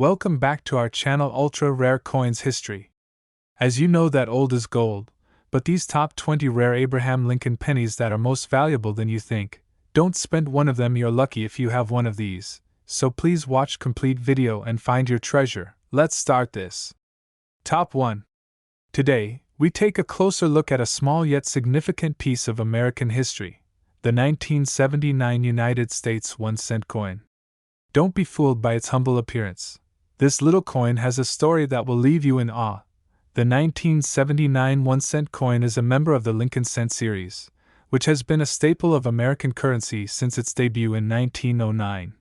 Welcome back to our channel Ultra Rare Coins History. As you know that old is gold, but these top 20 rare Abraham Lincoln pennies that are most valuable than you think. Don't spend one of them, you're lucky if you have one of these. So please watch complete video and find your treasure. Let's start this. Top 1. Today, we take a closer look at a small yet significant piece of American history, the 1979 United States 1-cent coin. Don't be fooled by its humble appearance. This little coin has a story that will leave you in awe. The 1979 1-cent coin is a member of the Lincoln Cent series, which has been a staple of American currency since its debut in 1909.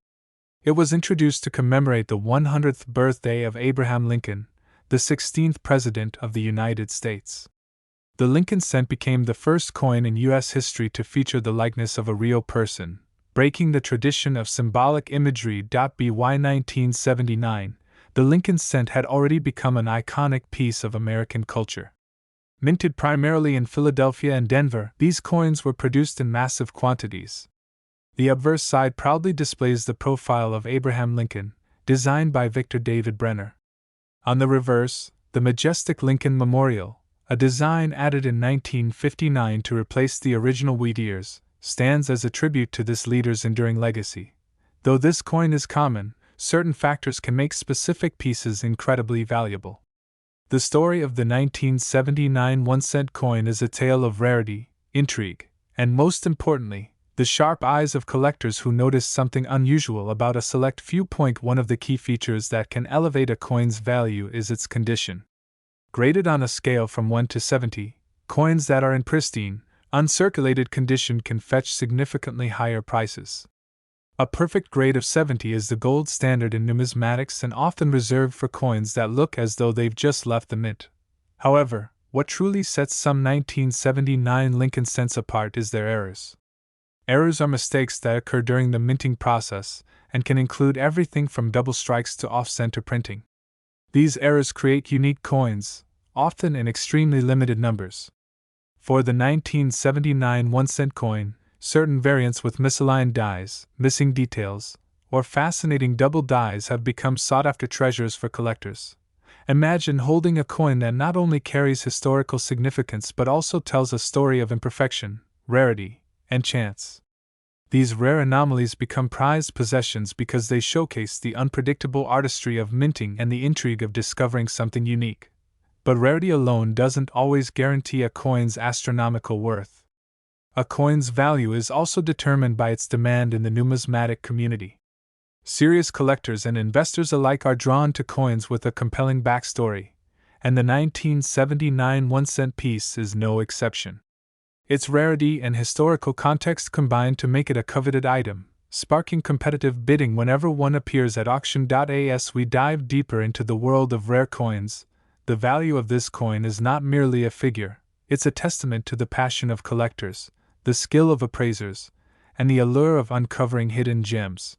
It was introduced to commemorate the 100th birthday of Abraham Lincoln, the 16th President of the United States. The Lincoln Cent became the first coin in U.S. history to feature the likeness of a real person, breaking the tradition of symbolic imagery. By 1979, the Lincoln Cent had already become an iconic piece of American culture. Minted primarily in Philadelphia and Denver, these coins were produced in massive quantities. The obverse side proudly displays the profile of Abraham Lincoln, designed by Victor David Brenner. On the reverse, the majestic Lincoln Memorial, a design added in 1959 to replace the original wheat ears, stands as a tribute to this leader's enduring legacy. Though this coin is common, certain factors can make specific pieces incredibly valuable. The story of the 1979 1-cent coin is a tale of rarity, intrigue, and most importantly, the sharp eyes of collectors who notice something unusual about a select few. One of the key features that can elevate a coin's value is its condition. Graded on a scale from 1 to 70, coins that are in pristine, uncirculated condition can fetch significantly higher prices. A perfect grade of 70 is the gold standard in numismatics and often reserved for coins that look as though they've just left the mint. However, what truly sets some 1979 Lincoln Cents apart is their errors. Errors are mistakes that occur during the minting process and can include everything from double strikes to off-center printing. These errors create unique coins, often in extremely limited numbers. For the 1979 1-cent coin, certain variants with misaligned dies, missing details, or fascinating double dies have become sought-after treasures for collectors. Imagine holding a coin that not only carries historical significance but also tells a story of imperfection, rarity, and chance. These rare anomalies become prized possessions because they showcase the unpredictable artistry of minting and the intrigue of discovering something unique. But rarity alone doesn't always guarantee a coin's astronomical worth. A coin's value is also determined by its demand in the numismatic community. Serious collectors and investors alike are drawn to coins with a compelling backstory, and the 1979 1-cent piece is no exception. Its rarity and historical context combine to make it a coveted item, sparking competitive bidding whenever one appears at auction. As we dive deeper into the world of rare coins, the value of this coin is not merely a figure, it's a testament to the passion of collectors, the skill of appraisers, and the allure of uncovering hidden gems.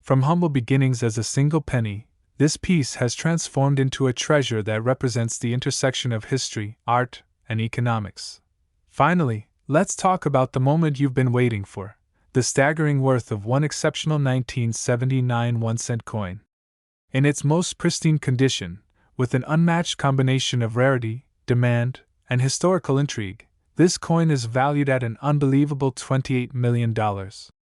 From humble beginnings as a single penny, this piece has transformed into a treasure that represents the intersection of history, art, and economics. Finally, let's talk about the moment you've been waiting for, the staggering worth of one exceptional 1979 1-cent coin. In its most pristine condition, with an unmatched combination of rarity, demand, and historical intrigue, this coin is valued at an unbelievable $28 million.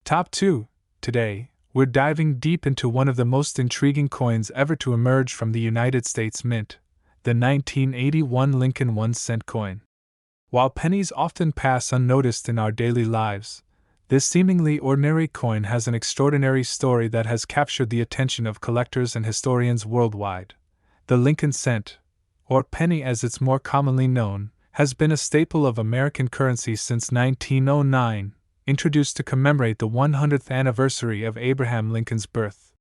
Top 2. Today, we're diving deep into one of the most intriguing coins ever to emerge from the United States Mint, the 1981 Lincoln 1-cent coin. While pennies often pass unnoticed in our daily lives, this seemingly ordinary coin has an extraordinary story that has captured the attention of collectors and historians worldwide. The Lincoln Cent, or penny as it's more commonly known, has been a staple of American currency since 1909, introduced to commemorate the 100th anniversary of Abraham Lincoln's birth.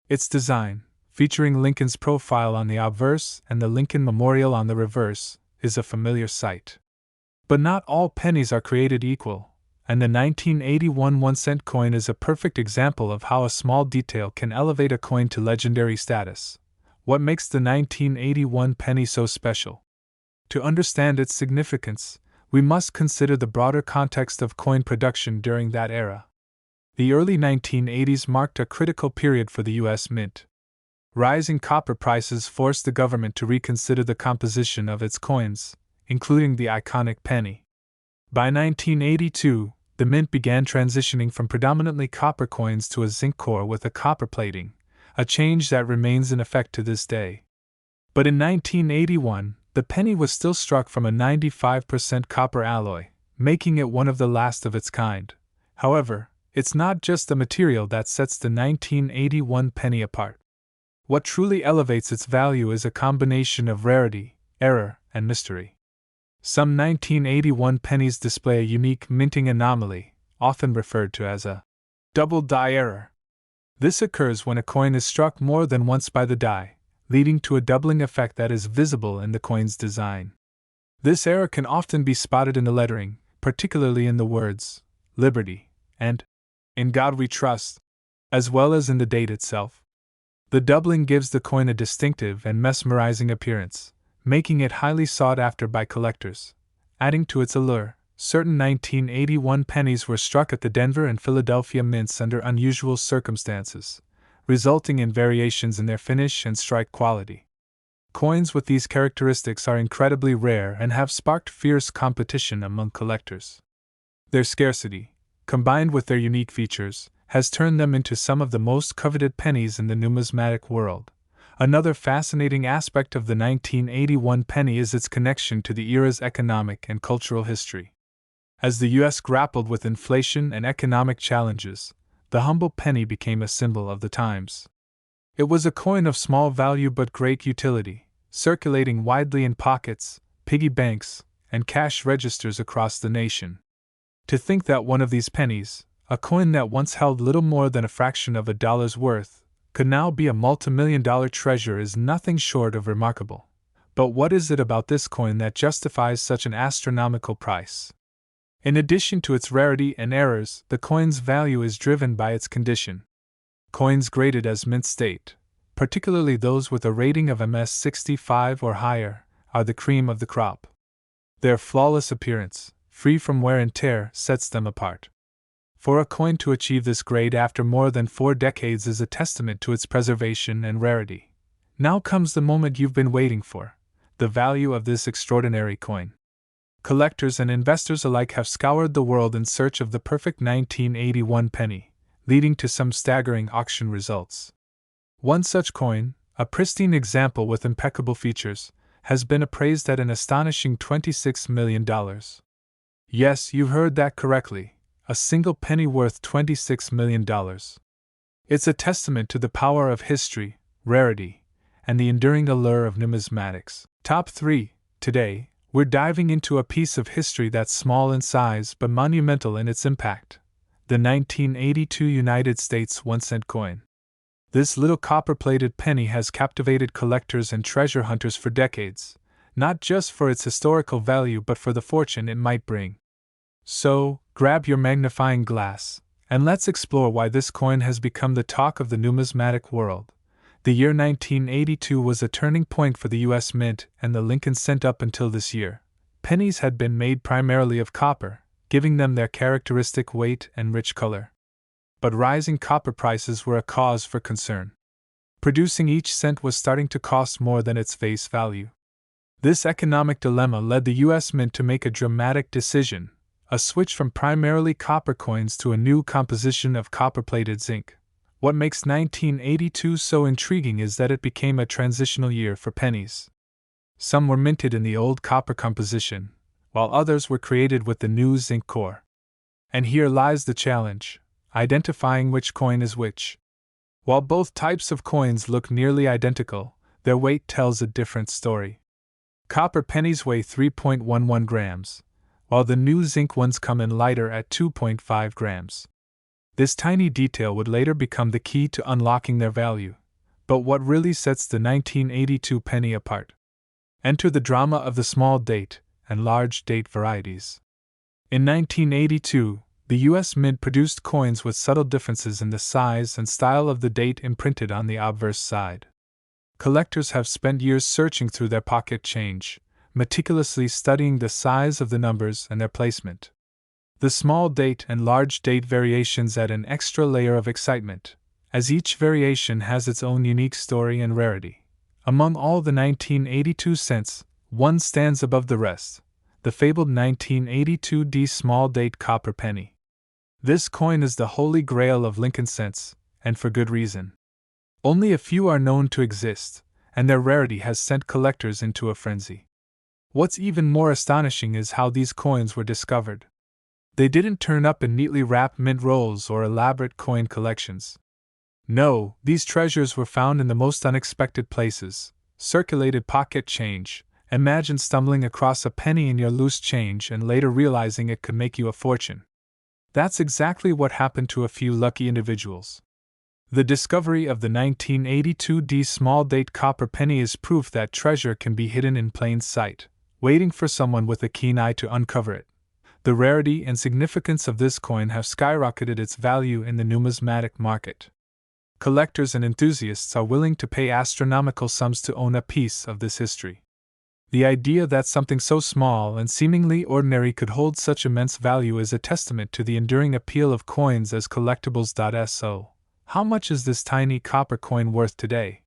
Its design, featuring Lincoln's profile on the obverse and the Lincoln Memorial on the reverse, is a familiar sight. But not all pennies are created equal, and the 1981 1-cent coin is a perfect example of how a small detail can elevate a coin to legendary status. What makes the 1981 penny so special? To understand its significance, we must consider the broader context of coin production during that era. The early 1980s marked a critical period for the U.S. Mint. Rising copper prices forced the government to reconsider the composition of its coins, including the iconic penny. By 1982, the mint began transitioning from predominantly copper coins to a zinc core with a copper plating, a change that remains in effect to this day. But in 1981, the penny was still struck from a 95% copper alloy, making it one of the last of its kind. However, it's not just the material that sets the 1981 penny apart. What truly elevates its value is a combination of rarity, error, and mystery. Some 1981 pennies display a unique minting anomaly, often referred to as a double die error. This occurs when a coin is struck more than once by the die, leading to a doubling effect that is visible in the coin's design. This error can often be spotted in the lettering, particularly in the words Liberty and In God We Trust, as well as in the date itself. The doubling gives the coin a distinctive and mesmerizing appearance, making it highly sought after by collectors. Adding to its allure, certain 1981 pennies were struck at the Denver and Philadelphia mints under unusual circumstances, resulting in variations in their finish and strike quality. Coins with these characteristics are incredibly rare and have sparked fierce competition among collectors. Their scarcity, combined with their unique features, has turned them into some of the most coveted pennies in the numismatic world. Another fascinating aspect of the 1981 penny is its connection to the era's economic and cultural history. As the U.S. grappled with inflation and economic challenges, the humble penny became a symbol of the times. It was a coin of small value but great utility, circulating widely in pockets, piggy banks, and cash registers across the nation. To think that one of these pennies, a coin that once held little more than a fraction of a dollar's worth, could now be a multi-million-dollar treasure is nothing short of remarkable. But what is it about this coin that justifies such an astronomical price? In addition to its rarity and errors, the coin's value is driven by its condition. Coins graded as mint state, particularly those with a rating of MS 65 or higher, are the cream of the crop. Their flawless appearance, free from wear and tear, sets them apart. For a coin to achieve this grade after more than 4 decades is a testament to its preservation and rarity. Now comes the moment you've been waiting for: the value of this extraordinary coin. Collectors and investors alike have scoured the world in search of the perfect 1981 penny, leading to some staggering auction results. One such coin, a pristine example with impeccable features, has been appraised at an astonishing $26 million. Yes, you heard that correctly. A single penny worth $26 million. It's a testament to the power of history, rarity, and the enduring allure of numismatics. Top 3. Today, we're diving into a piece of history that's small in size but monumental in its impact: the 1982 United States 1-cent coin. This little copper-plated penny has captivated collectors and treasure hunters for decades, not just for its historical value but for the fortune it might bring. So, grab your magnifying glass, and let's explore why this coin has become the talk of the numismatic world. The year 1982 was a turning point for the U.S. Mint and the Lincoln cent. Up until this year, pennies had been made primarily of copper, giving them their characteristic weight and rich color. But rising copper prices were a cause for concern. Producing each cent was starting to cost more than its face value. This economic dilemma led the U.S. Mint to make a dramatic decision: a switch from primarily copper coins to a new composition of copper-plated zinc. What makes 1982 so intriguing is that it became a transitional year for pennies. Some were minted in the old copper composition, while others were created with the new zinc core. And here lies the challenge: identifying which coin is which. While both types of coins look nearly identical, their weight tells a different story. Copper pennies weigh 3.11 grams, while the new zinc ones come in lighter at 2.5 grams. This tiny detail would later become the key to unlocking their value. But what really sets the 1982 penny apart? Enter the drama of the small date and large date varieties. In 1982, the U.S. Mint produced coins with subtle differences in the size and style of the date imprinted on the obverse side. Collectors have spent years searching through their pocket change, meticulously studying the size of the numbers and their placement. The small date and large date variations add an extra layer of excitement, as each variation has its own unique story and rarity. Among all the 1982 cents, one stands above the rest, the fabled 1982 small date copper penny. This coin is the holy grail of Lincoln cents, and for good reason. Only a few are known to exist, and their rarity has sent collectors into a frenzy. What's even more astonishing is how these coins were discovered. They didn't turn up in neatly wrapped mint rolls or elaborate coin collections. No, these treasures were found in the most unexpected places. Circulated pocket change. Imagine stumbling across a penny in your loose change and later realizing it could make you a fortune. That's exactly what happened to a few lucky individuals. The discovery of the 1982 small date copper penny is proof that treasure can be hidden in plain sight, waiting for someone with a keen eye to uncover it. The rarity and significance of this coin have skyrocketed its value in the numismatic market. Collectors and enthusiasts are willing to pay astronomical sums to own a piece of this history. The idea that something so small and seemingly ordinary could hold such immense value is a testament to the enduring appeal of coins as collectibles. So, how much is this tiny copper coin worth today?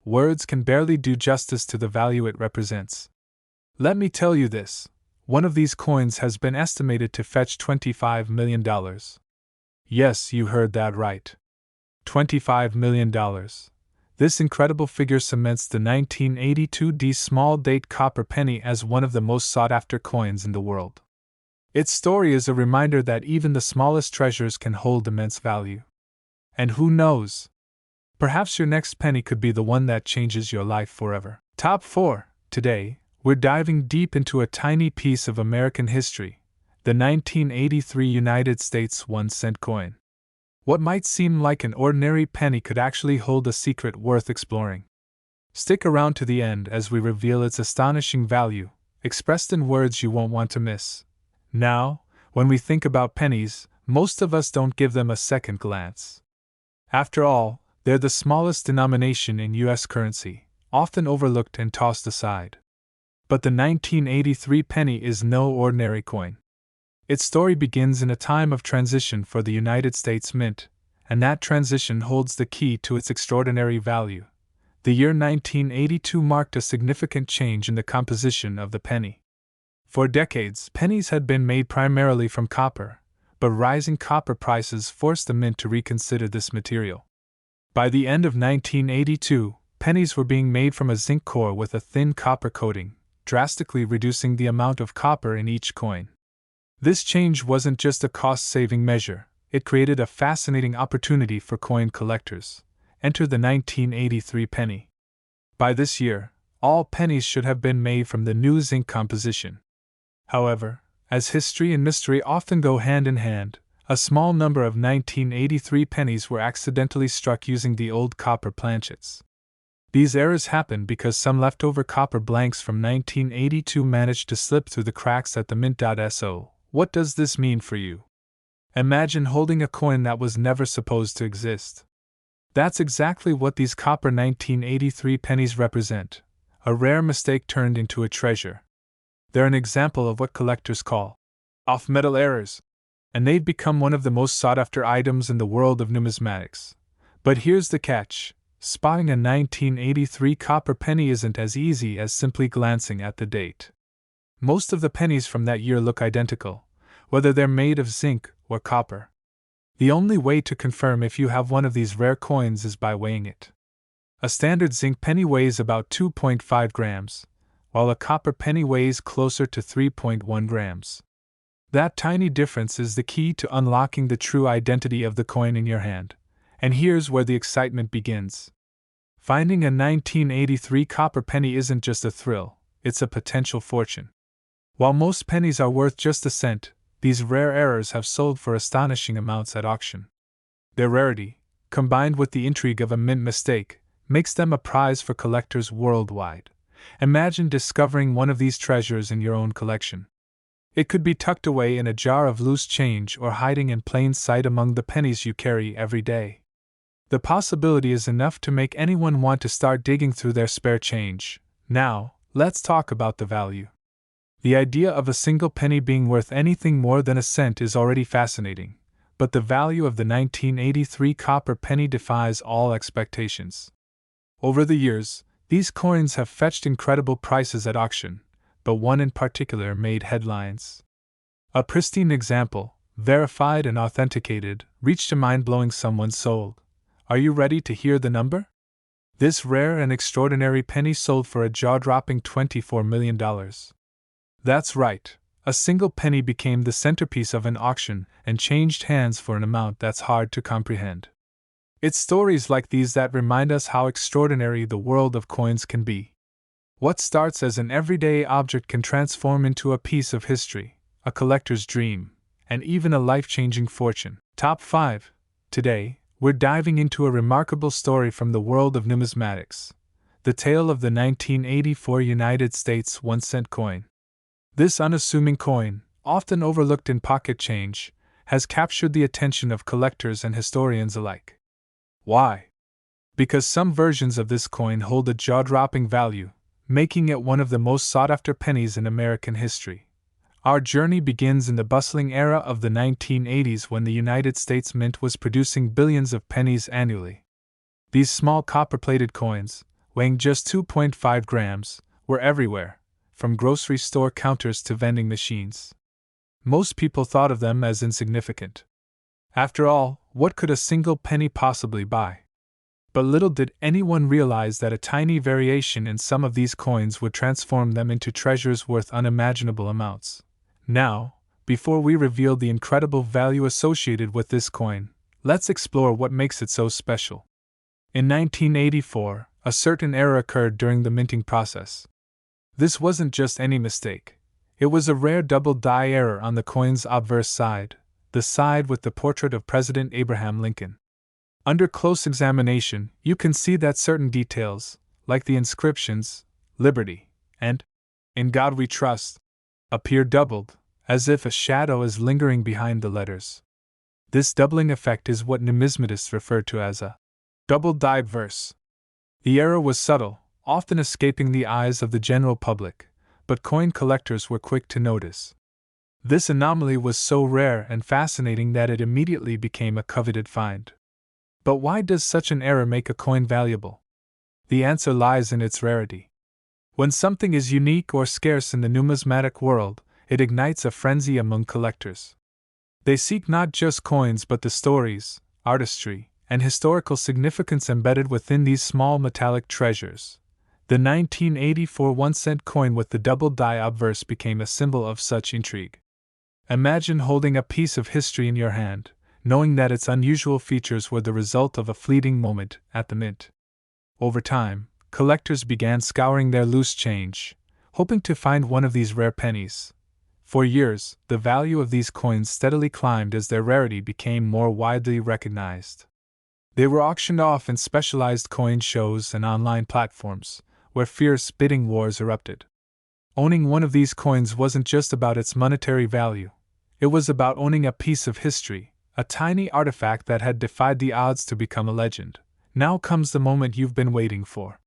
Words can barely do justice to the value it represents. Let me tell you this, one of these coins has been estimated to fetch $25 million. Yes, you heard that right. $25 million. This incredible figure cements the 1982 small date copper penny as one of the most sought-after coins in the world. Its story is a reminder that even the smallest treasures can hold immense value. And who knows? Perhaps your next penny could be the one that changes your life forever. Top 4. Today, we're diving deep into a tiny piece of American history, the 1983 United States 1-cent coin. What might seem like an ordinary penny could actually hold a secret worth exploring. Stick around to the end as we reveal its astonishing value, expressed in words you won't want to miss. Now, when we think about pennies, most of us don't give them a second glance. After all, they're the smallest denomination in U.S. currency, often overlooked and tossed aside. But the 1983 penny is no ordinary coin. Its story begins in a time of transition for the United States Mint, and that transition holds the key to its extraordinary value. The year 1982 marked a significant change in the composition of the penny. For decades, pennies had been made primarily from copper, but rising copper prices forced the mint to reconsider this material. By the end of 1982, pennies were being made from a zinc core with a thin copper coating, drastically reducing the amount of copper in each coin. This change wasn't just a cost-saving measure, it created a fascinating opportunity for coin collectors. Enter the 1983 penny. By this year, all pennies should have been made from the new zinc composition. However, as history and mystery often go hand in hand, a small number of 1983 pennies were accidentally struck using the old copper planchets. These errors happened because some leftover copper blanks from 1982 managed to slip through the cracks at the mint. So, what does this mean for you? Imagine holding a coin that was never supposed to exist. That's exactly what these copper 1983 pennies represent, a rare mistake turned into a treasure. They're an example of what collectors call off-metal errors, and they've become one of the most sought-after items in the world of numismatics. But here's the catch. Spotting a 1983 copper penny isn't as easy as simply glancing at the date. Most of the pennies from that year look identical, whether they're made of zinc or copper. The only way to confirm if you have one of these rare coins is by weighing it. A standard zinc penny weighs about 2.5 grams, while a copper penny weighs closer to 3.1 grams. That tiny difference is the key to unlocking the true identity of the coin in your hand, and here's where the excitement begins. Finding a 1983 copper penny isn't just a thrill, it's a potential fortune. While most pennies are worth just a cent, these rare errors have sold for astonishing amounts at auction. Their rarity, combined with the intrigue of a mint mistake, makes them a prize for collectors worldwide. Imagine discovering one of these treasures in your own collection. It could be tucked away in a jar of loose change or hiding in plain sight among the pennies you carry every day. The possibility is enough to make anyone want to start digging through their spare change. Now, let's talk about the value. The idea of a single penny being worth anything more than a cent is already fascinating, but the value of the 1983 copper penny defies all expectations. Over the years, these coins have fetched incredible prices at auction, but one in particular made headlines. A pristine example, verified and authenticated, reached a mind-blowing sum when sold. Are you ready to hear the number? This rare and extraordinary penny sold for a jaw-dropping $24 million. That's right, a single penny became the centerpiece of an auction and changed hands for an amount that's hard to comprehend. It's stories like these that remind us how extraordinary the world of coins can be. What starts as an everyday object can transform into a piece of history, a collector's dream, and even a life-changing fortune. Top 5. Today, we're diving into a remarkable story from the world of numismatics, the tale of the 1984 United States 1-cent coin. This unassuming coin, often overlooked in pocket change, has captured the attention of collectors and historians alike. Why? Because some versions of this coin hold a jaw-dropping value, making it one of the most sought-after pennies in American history. Our journey begins in the bustling era of the 1980s when the United States Mint was producing billions of pennies annually. These small copper-plated coins, weighing just 2.5 grams, were everywhere, from grocery store counters to vending machines. Most people thought of them as insignificant. After all, what could a single penny possibly buy? But little did anyone realize that a tiny variation in some of these coins would transform them into treasures worth unimaginable amounts. Now, before we reveal the incredible value associated with this coin, let's explore what makes it so special. In 1984, a certain error occurred during the minting process. This wasn't just any mistake. It was a rare double die error on the coin's obverse side, the side with the portrait of President Abraham Lincoln. Under close examination, you can see that certain details, like the inscriptions, Liberty, and In God We Trust, appear doubled, as if a shadow is lingering behind the letters. This doubling effect is what numismatists refer to as a double-dyed verse. The error was subtle, often escaping the eyes of the general public, but coin collectors were quick to notice. This anomaly was so rare and fascinating that it immediately became a coveted find. But why does such an error make a coin valuable? The answer lies in its rarity. When something is unique or scarce in the numismatic world, it ignites a frenzy among collectors. They seek not just coins but the stories, artistry, and historical significance embedded within these small metallic treasures. The 1984 1-cent coin with the double die obverse became a symbol of such intrigue. Imagine holding a piece of history in your hand, knowing that its unusual features were the result of a fleeting moment at the mint. Over time, collectors began scouring their loose change, hoping to find one of these rare pennies. For years, the value of these coins steadily climbed as their rarity became more widely recognized. They were auctioned off in specialized coin shows and online platforms, where fierce bidding wars erupted. Owning one of these coins wasn't just about its monetary value. It was about owning a piece of history, a tiny artifact that had defied the odds to become a legend. Now comes the moment you've been waiting for.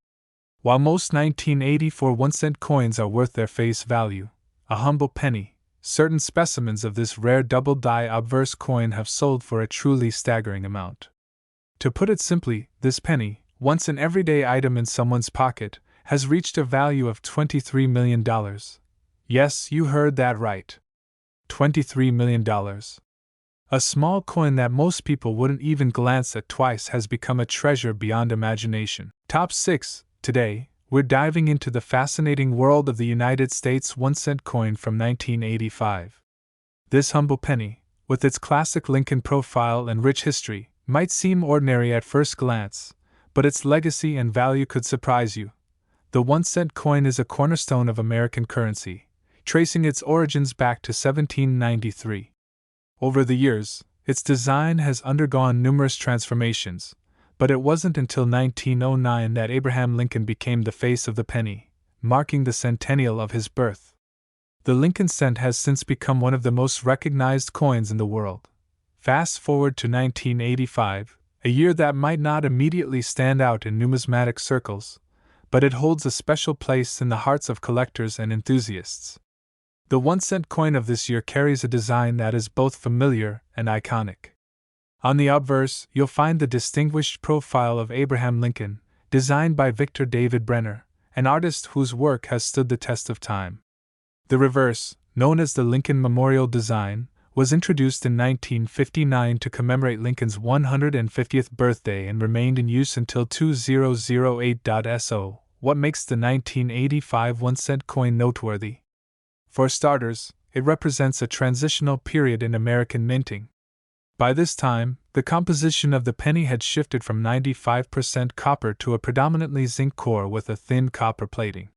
While most 1984 1-cent coins are worth their face value, a humble penny, certain specimens of this rare double die obverse coin have sold for a truly staggering amount. To put it simply, this penny, once an everyday item in someone's pocket, has reached a value of $23 million. Yes, you heard that right. $23 million. A small coin that most people wouldn't even glance at twice has become a treasure beyond imagination. Top 6. Today, we're diving into the fascinating world of the United States 1-cent coin from 1985. This humble penny, with its classic Lincoln profile and rich history, might seem ordinary at first glance, but its legacy and value could surprise you. The 1-cent coin is a cornerstone of American currency, tracing its origins back to 1793. Over the years, its design has undergone numerous transformations, but it wasn't until 1909 that Abraham Lincoln became the face of the penny, marking the centennial of his birth. The Lincoln cent has since become one of the most recognized coins in the world. Fast forward to 1985, a year that might not immediately stand out in numismatic circles, but it holds a special place in the hearts of collectors and enthusiasts. The 1-cent coin of this year carries a design that is both familiar and iconic. On the obverse, you'll find the distinguished profile of Abraham Lincoln, designed by Victor David Brenner, an artist whose work has stood the test of time. The reverse, known as the Lincoln Memorial design, was introduced in 1959 to commemorate Lincoln's 150th birthday and remained in use until 2008. What makes the 1985 1-cent coin noteworthy? For starters, it represents a transitional period in American minting. By this time, the composition of the penny had shifted from 95% copper to a predominantly zinc core with a thin copper plating.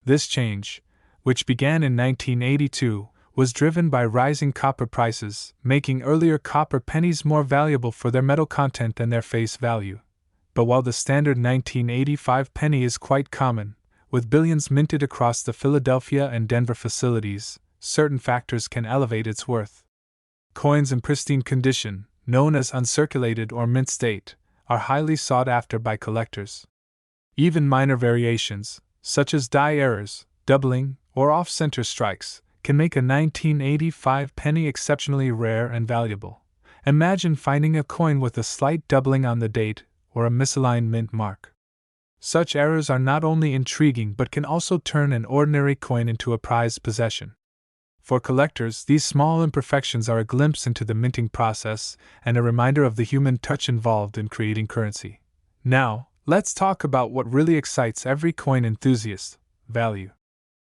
This change, which began in 1982, was driven by rising copper prices, making earlier copper pennies more valuable for their metal content than their face value. But while the standard 1985 penny is quite common, with billions minted across the Philadelphia and Denver facilities, certain factors can elevate its worth. Coins in pristine condition, known as uncirculated or mint state, are highly sought after by collectors. Even minor variations, such as die errors, doubling, or off-center strikes, can make a 1985 penny exceptionally rare and valuable. Imagine finding a coin with a slight doubling on the date or a misaligned mint mark. Such errors are not only intriguing but can also turn an ordinary coin into a prized possession. For collectors, these small imperfections are a glimpse into the minting process and a reminder of the human touch involved in creating currency. Now, let's talk about what really excites every coin enthusiast: value.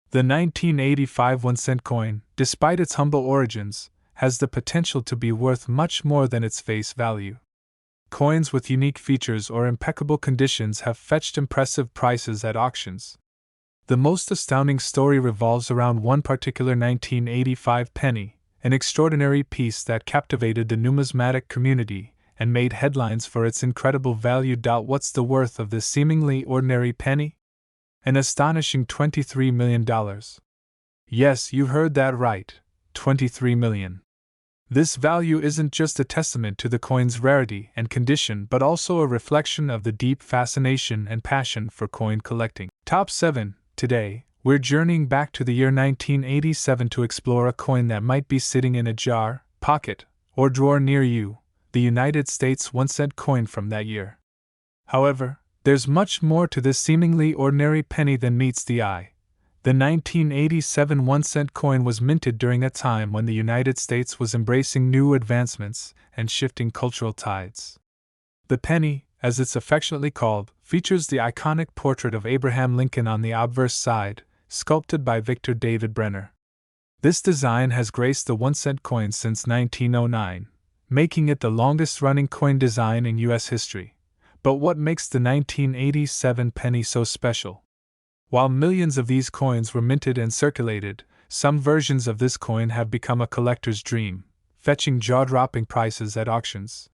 The 1985 1-cent coin, despite its humble origins, has the potential to be worth much more than its face value. Coins with unique features or impeccable conditions have fetched impressive prices at auctions. The most astounding story revolves around one particular 1985 penny, an extraordinary piece that captivated the numismatic community and made headlines for its incredible value. What's the worth of this seemingly ordinary penny? An astonishing $23 million. Yes, you heard that right, $23 million. This value isn't just a testament to the coin's rarity and condition but also a reflection of the deep fascination and passion for coin collecting. Top 7. Today, we're journeying back to the year 1987 to explore a coin that might be sitting in a jar, pocket, or drawer near you, the United States 1-cent coin from that year. However, there's much more to this seemingly ordinary penny than meets the eye. The 1987 1-cent coin was minted during a time when the United States was embracing new advancements and shifting cultural tides. The penny, as it's affectionately called, features the iconic portrait of Abraham Lincoln on the obverse side, sculpted by Victor David Brenner. This design has graced the 1-cent coin since 1909, making it the longest-running coin design in U.S. history. But what makes the 1987 penny so special? While millions of these coins were minted and circulated, some versions of this coin have become a collector's dream, fetching jaw-dropping prices at auctions.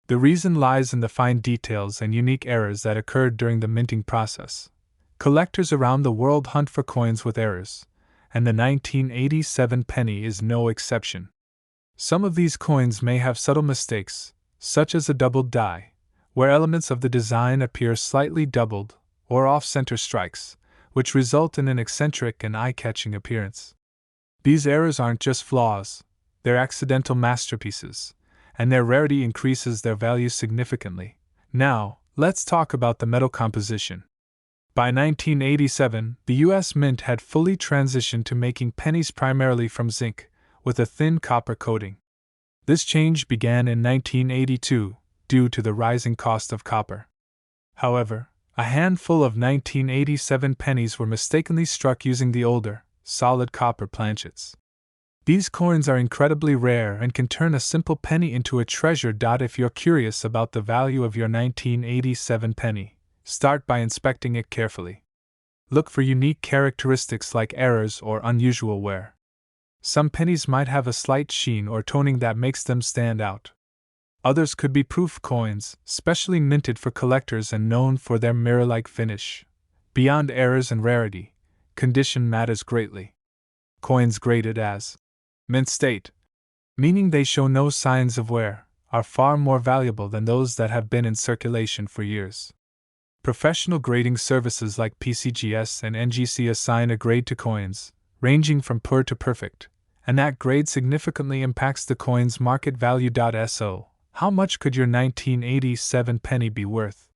The reason lies in the fine details and unique errors that occurred during the minting process. Collectors around the world hunt for coins with errors, and the 1987 penny is no exception. Some of these coins may have subtle mistakes, such as a doubled die, where elements of the design appear slightly doubled, or off-center strikes, which result in an eccentric and eye-catching appearance. These errors aren't just flaws, they're accidental masterpieces, and their rarity increases their value significantly. Now, let's talk about the metal composition. By 1987, the U.S. Mint had fully transitioned to making pennies primarily from zinc, with a thin copper coating. This change began in 1982, due to the rising cost of copper. However, a handful of 1987 pennies were mistakenly struck using the older, solid copper planchets. These coins are incredibly rare and can turn a simple penny into a treasure. If you're curious about the value of your 1987 penny, start by inspecting it carefully. Look for unique characteristics like errors or unusual wear. Some pennies might have a slight sheen or toning that makes them stand out. Others could be proof coins, specially minted for collectors and known for their mirror-like finish. Beyond errors and rarity, condition matters greatly. Coins graded as mint state, meaning they show no signs of wear, are far more valuable than those that have been in circulation for years. Professional grading services like PCGS and NGC assign a grade to coins, ranging from poor to perfect, and that grade significantly impacts the coin's market value. So, how much could your 1987 penny be worth?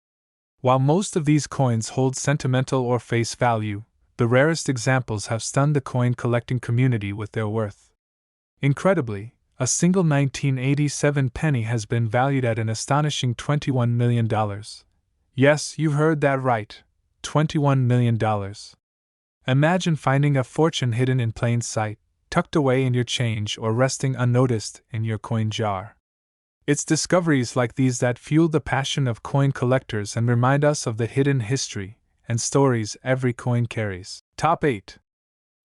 While most of these coins hold sentimental or face value, the rarest examples have stunned the coin collecting community with their worth. Incredibly, a single 1987 penny has been valued at an astonishing $21 million. Yes, you heard that right, $21 million. Imagine finding a fortune hidden in plain sight, tucked away in your change or resting unnoticed in your coin jar. It's discoveries like these that fuel the passion of coin collectors and remind us of the hidden history and stories every coin carries. Top 8.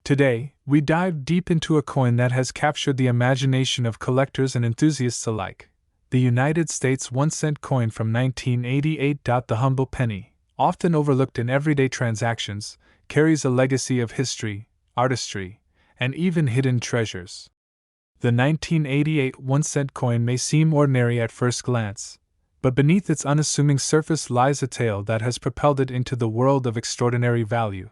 Today, we dive deep into a coin that has captured the imagination of collectors and enthusiasts alike, the United States 1-cent coin from 1988. The humble penny, often overlooked in everyday transactions, carries a legacy of history, artistry, and even hidden treasures. The 1988 1-cent coin may seem ordinary at first glance, but beneath its unassuming surface lies a tale that has propelled it into the world of extraordinary value.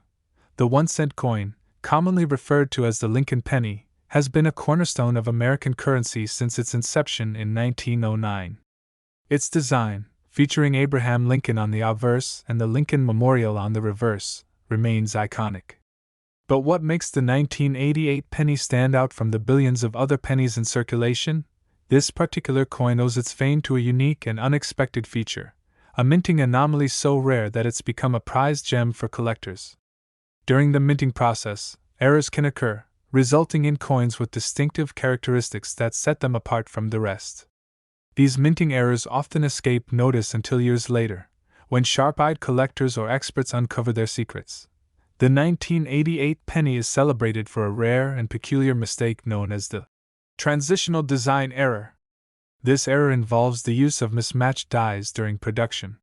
The 1-cent coin, commonly referred to as the Lincoln penny, has been a cornerstone of American currency since its inception in 1909. Its design, featuring Abraham Lincoln on the obverse and the Lincoln Memorial on the reverse, remains iconic. But what makes the 1988 penny stand out from the billions of other pennies in circulation? This particular coin owes its fame to a unique and unexpected feature, a minting anomaly so rare that it's become a prized gem for collectors. During the minting process, errors can occur, resulting in coins with distinctive characteristics that set them apart from the rest. These minting errors often escape notice until years later, when sharp-eyed collectors or experts uncover their secrets. The 1988 penny is celebrated for a rare and peculiar mistake known as the transitional design error. This error involves the use of mismatched dies during production.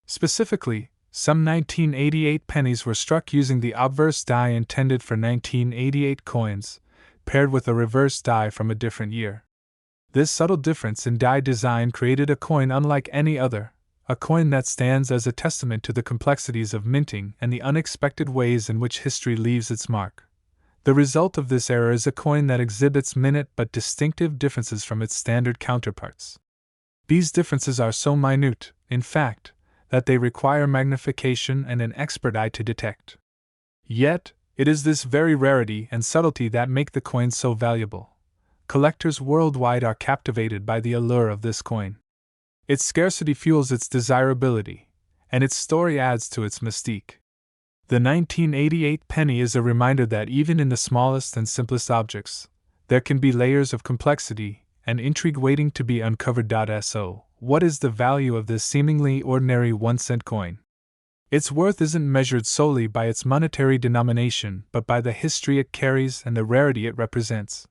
Specifically, some 1988 pennies were struck using the obverse die intended for 1988 coins, paired with a reverse die from a different year. This subtle difference in die design created a coin unlike any other, a coin that stands as a testament to the complexities of minting and the unexpected ways in which history leaves its mark. The result of this error is a coin that exhibits minute but distinctive differences from its standard counterparts. These differences are so minute, in fact, that they require magnification and an expert eye to detect. Yet, it is this very rarity and subtlety that make the coin so valuable. Collectors worldwide are captivated by the allure of this coin. Its scarcity fuels its desirability, and its story adds to its mystique. The 1988 penny is a reminder that even in the smallest and simplest objects, there can be layers of complexity and intrigue waiting to be uncovered. So, what is the value of this seemingly ordinary 1-cent coin? Its worth isn't measured solely by its monetary denomination but by the history it carries and the rarity it represents.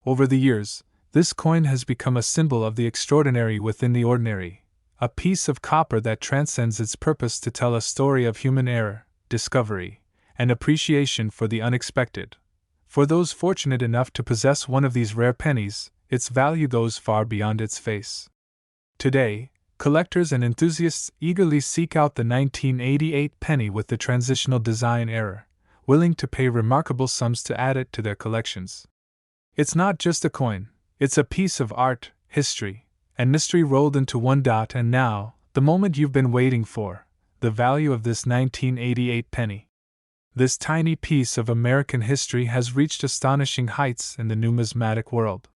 Over the years, this coin has become a symbol of the extraordinary within the ordinary, a piece of copper that transcends its purpose to tell a story of human error, discovery, and appreciation for the unexpected. For those fortunate enough to possess one of these rare pennies, its value goes far beyond its face. Today, collectors and enthusiasts eagerly seek out the 1988 penny with the transitional design error, willing to pay remarkable sums to add it to their collections. It's not just a coin. It's a piece of art, history, and mystery rolled into one. And now, the moment you've been waiting for, the value of this 1988 penny. This tiny piece of American history has reached astonishing heights in the numismatic world.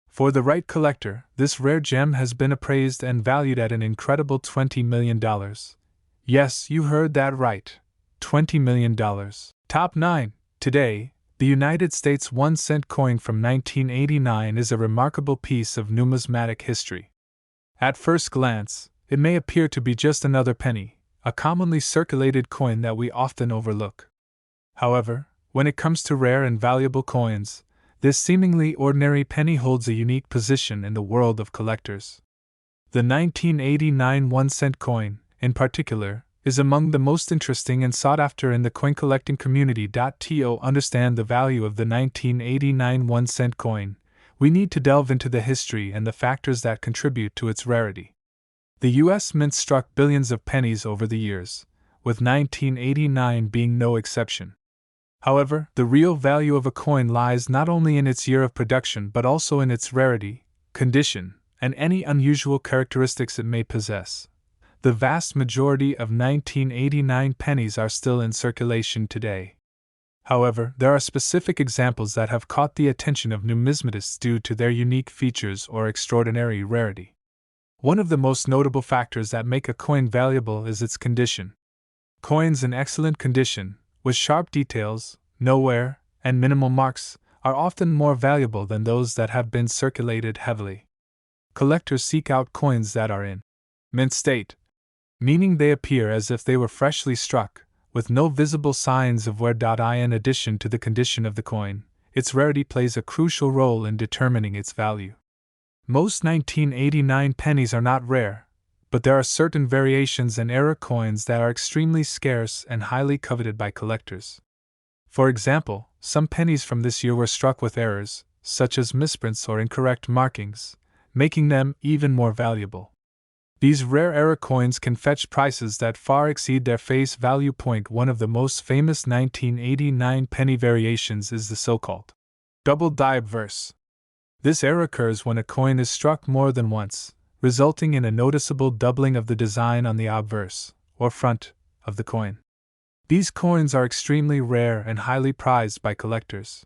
For the right collector, this rare gem has been appraised and valued at an incredible $20 million. Yes, you heard that right. $20 million. Top 9. Today, the United States 1-cent coin from 1989 is a remarkable piece of numismatic history. At first glance, it may appear to be just another penny, a commonly circulated coin that we often overlook. However, when it comes to rare and valuable coins, this seemingly ordinary penny holds a unique position in the world of collectors. The 1989 1-cent coin, in particular, is among the most interesting and sought after in the coin collecting community. To understand the value of the 1989 1-cent coin, we need to delve into the history and the factors that contribute to its rarity. The U.S. Mint struck billions of pennies over the years, with 1989 being no exception. However, the real value of a coin lies not only in its year of production but also in its rarity, condition, and any unusual characteristics it may possess. The vast majority of 1989 pennies are still in circulation today. However, there are specific examples that have caught the attention of numismatists due to their unique features or extraordinary rarity. One of the most notable factors that make a coin valuable is its condition. Coins in excellent condition, with sharp details, no wear, and minimal marks, are often more valuable than those that have been circulated heavily. Collectors seek out coins that are in mint state, meaning they appear as if they were freshly struck, with no visible signs of wear. In addition to the condition of the coin, its rarity plays a crucial role in determining its value. Most 1989 pennies are not rare, but there are certain variations and error coins that are extremely scarce and highly coveted by collectors. For example, some pennies from this year were struck with errors, such as misprints or incorrect markings, making them even more valuable. These rare error coins can fetch prices that far exceed their face value. One of the most famous 1989 penny variations is the so-called double die obverse. This error occurs when a coin is struck more than once, resulting in a noticeable doubling of the design on the obverse, or front, of the coin. These coins are extremely rare and highly prized by collectors.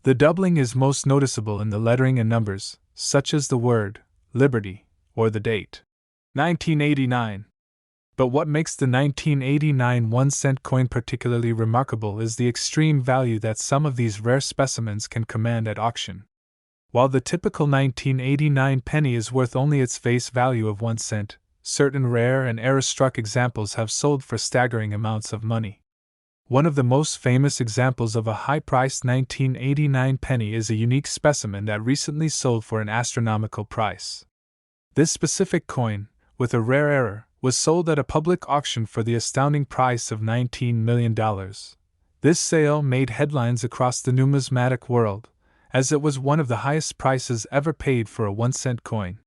The doubling is most noticeable in the lettering and numbers, such as the word Liberty or the date 1989. But what makes the 1989 1-cent coin particularly remarkable is the extreme value that some of these rare specimens can command at auction. While the typical 1989 penny is worth only its face value of 1 cent, certain rare and error-struck examples have sold for staggering amounts of money. One of the most famous examples of a high-priced 1989 penny is a unique specimen that recently sold for an astronomical price. This specific coin, with a rare error, was sold at a public auction for the astounding price of $19 million. This sale made headlines across the numismatic world, as it was one of the highest prices ever paid for a 1-cent coin.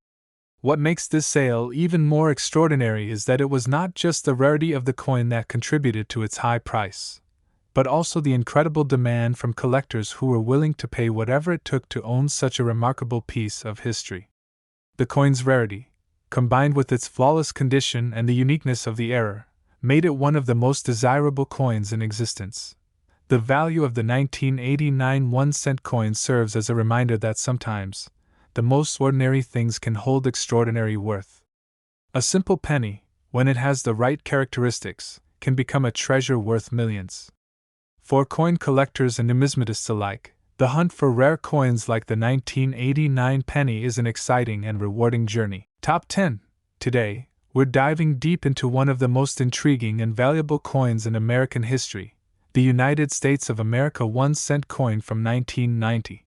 What makes this sale even more extraordinary is that it was not just the rarity of the coin that contributed to its high price, but also the incredible demand from collectors who were willing to pay whatever it took to own such a remarkable piece of history. The coin's rarity, combined with its flawless condition and the uniqueness of the error, made it one of the most desirable coins in existence. The value of the 1989 1-cent coin serves as a reminder that sometimes, the most ordinary things can hold extraordinary worth. A simple penny, when it has the right characteristics, can become a treasure worth millions. For coin collectors and numismatists alike, the hunt for rare coins like the 1989 penny is an exciting and rewarding journey. Top 10. Today, we're diving deep into one of the most intriguing and valuable coins in American history, the United States of America 1-cent coin from 1990.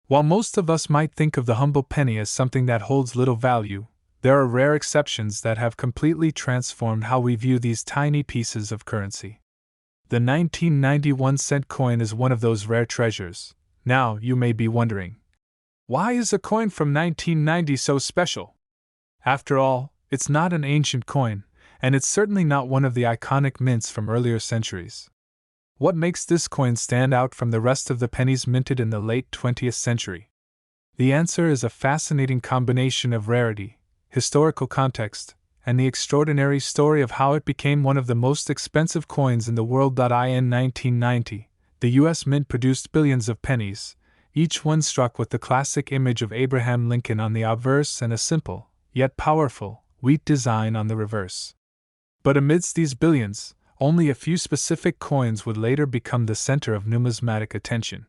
While most of us might think of the humble penny as something that holds little value, there are rare exceptions that have completely transformed how we view these tiny pieces of currency. The 1990 1-cent coin is one of those rare treasures. Now, you may be wondering, why is a coin from 1990 so special? After all, it's not an ancient coin, and it's certainly not one of the iconic mints from earlier centuries. What makes this coin stand out from the rest of the pennies minted in the late 20th century? The answer is a fascinating combination of rarity, historical context, and the extraordinary story of how it became one of the most expensive coins in the world. In 1990, the U.S. Mint produced billions of pennies, each one struck with the classic image of Abraham Lincoln on the obverse and a simple, yet powerful, wheat design on the reverse. But amidst these billions, only a few specific coins would later become the center of numismatic attention.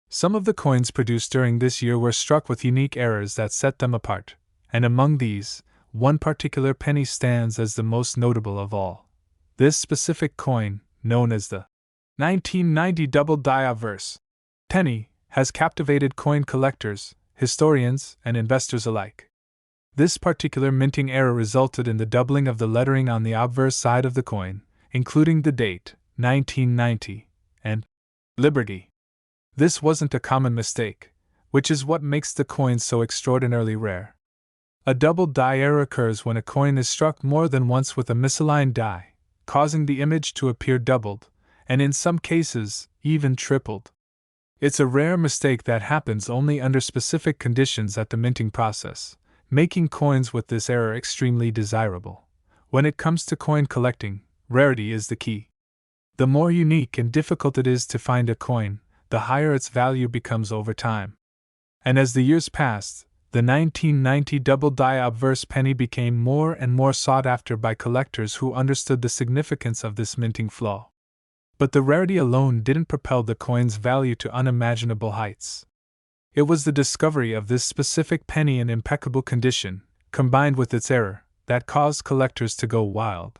Some of the coins produced during this year were struck with unique errors that set them apart, and among these, one particular penny stands as the most notable of all. This specific coin, known as the 1990 double die obverse penny, has captivated coin collectors, historians, and investors alike. This particular minting error resulted in the doubling of the lettering on the obverse side of the coin, including the date, 1990, and Liberty. This wasn't a common mistake, which is what makes the coin so extraordinarily rare. A double die error occurs when a coin is struck more than once with a misaligned die, causing the image to appear doubled, and in some cases, even tripled. It's a rare mistake that happens only under specific conditions at the minting process, making coins with this era extremely desirable. When it comes to coin collecting, rarity is the key. The more unique and difficult it is to find a coin, the higher its value becomes over time. And as the years passed, the 1990 double-die obverse penny became more and more sought after by collectors who understood the significance of this minting flaw. But the rarity alone didn't propel the coin's value to unimaginable heights. It was the discovery of this specific penny in impeccable condition, combined with its error, that caused collectors to go wild.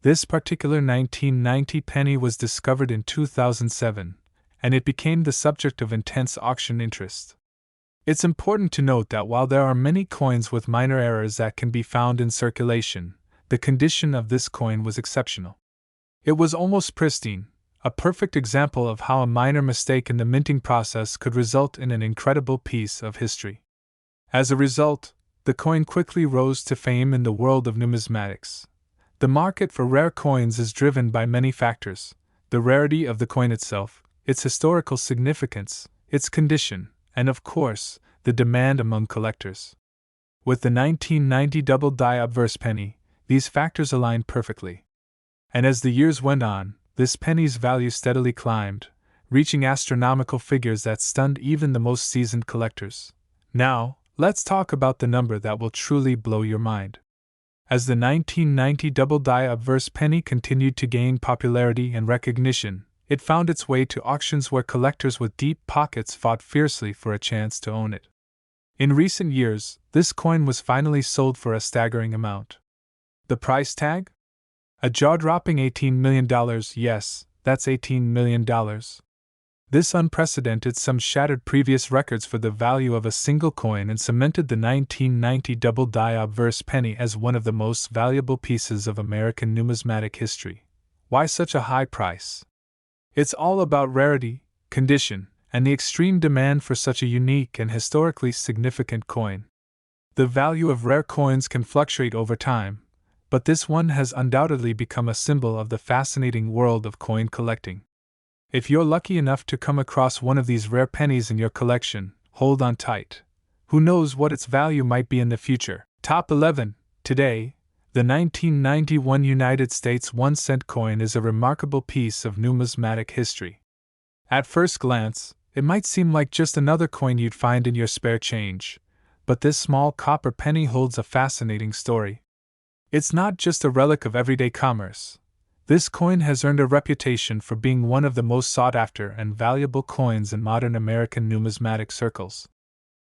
This particular 1990 penny was discovered in 2007, and it became the subject of intense auction interest. It's important to note that while there are many coins with minor errors that can be found in circulation, the condition of this coin was exceptional. It was almost pristine, a perfect example of how a minor mistake in the minting process could result in an incredible piece of history. As a result, the coin quickly rose to fame in the world of numismatics. The market for rare coins is driven by many factors: the rarity of the coin itself, its historical significance, its condition, and of course, the demand among collectors. With the 1990 double-die obverse penny, these factors aligned perfectly. And as the years went on, this penny's value steadily climbed, reaching astronomical figures that stunned even the most seasoned collectors. Now, let's talk about the number that will truly blow your mind. As the 1990 double-die obverse penny continued to gain popularity and recognition, it found its way to auctions where collectors with deep pockets fought fiercely for a chance to own it. In recent years, this coin was finally sold for a staggering amount. The price tag? A jaw-dropping $18 million, yes, that's $18 million. This unprecedented sum shattered previous records for the value of a single coin and cemented the 1990 double-die obverse penny as one of the most valuable pieces of American numismatic history. Why such a high price? It's all about rarity, condition, and the extreme demand for such a unique and historically significant coin. The value of rare coins can fluctuate over time, but this one has undoubtedly become a symbol of the fascinating world of coin collecting. If you're lucky enough to come across one of these rare pennies in your collection, hold on tight. Who knows what its value might be in the future? Top 11. Today, the 1991 United States 1-cent coin is a remarkable piece of numismatic history. At first glance, it might seem like just another coin you'd find in your spare change, but this small copper penny holds a fascinating story. It's not just a relic of everyday commerce. This coin has earned a reputation for being one of the most sought-after and valuable coins in modern American numismatic circles.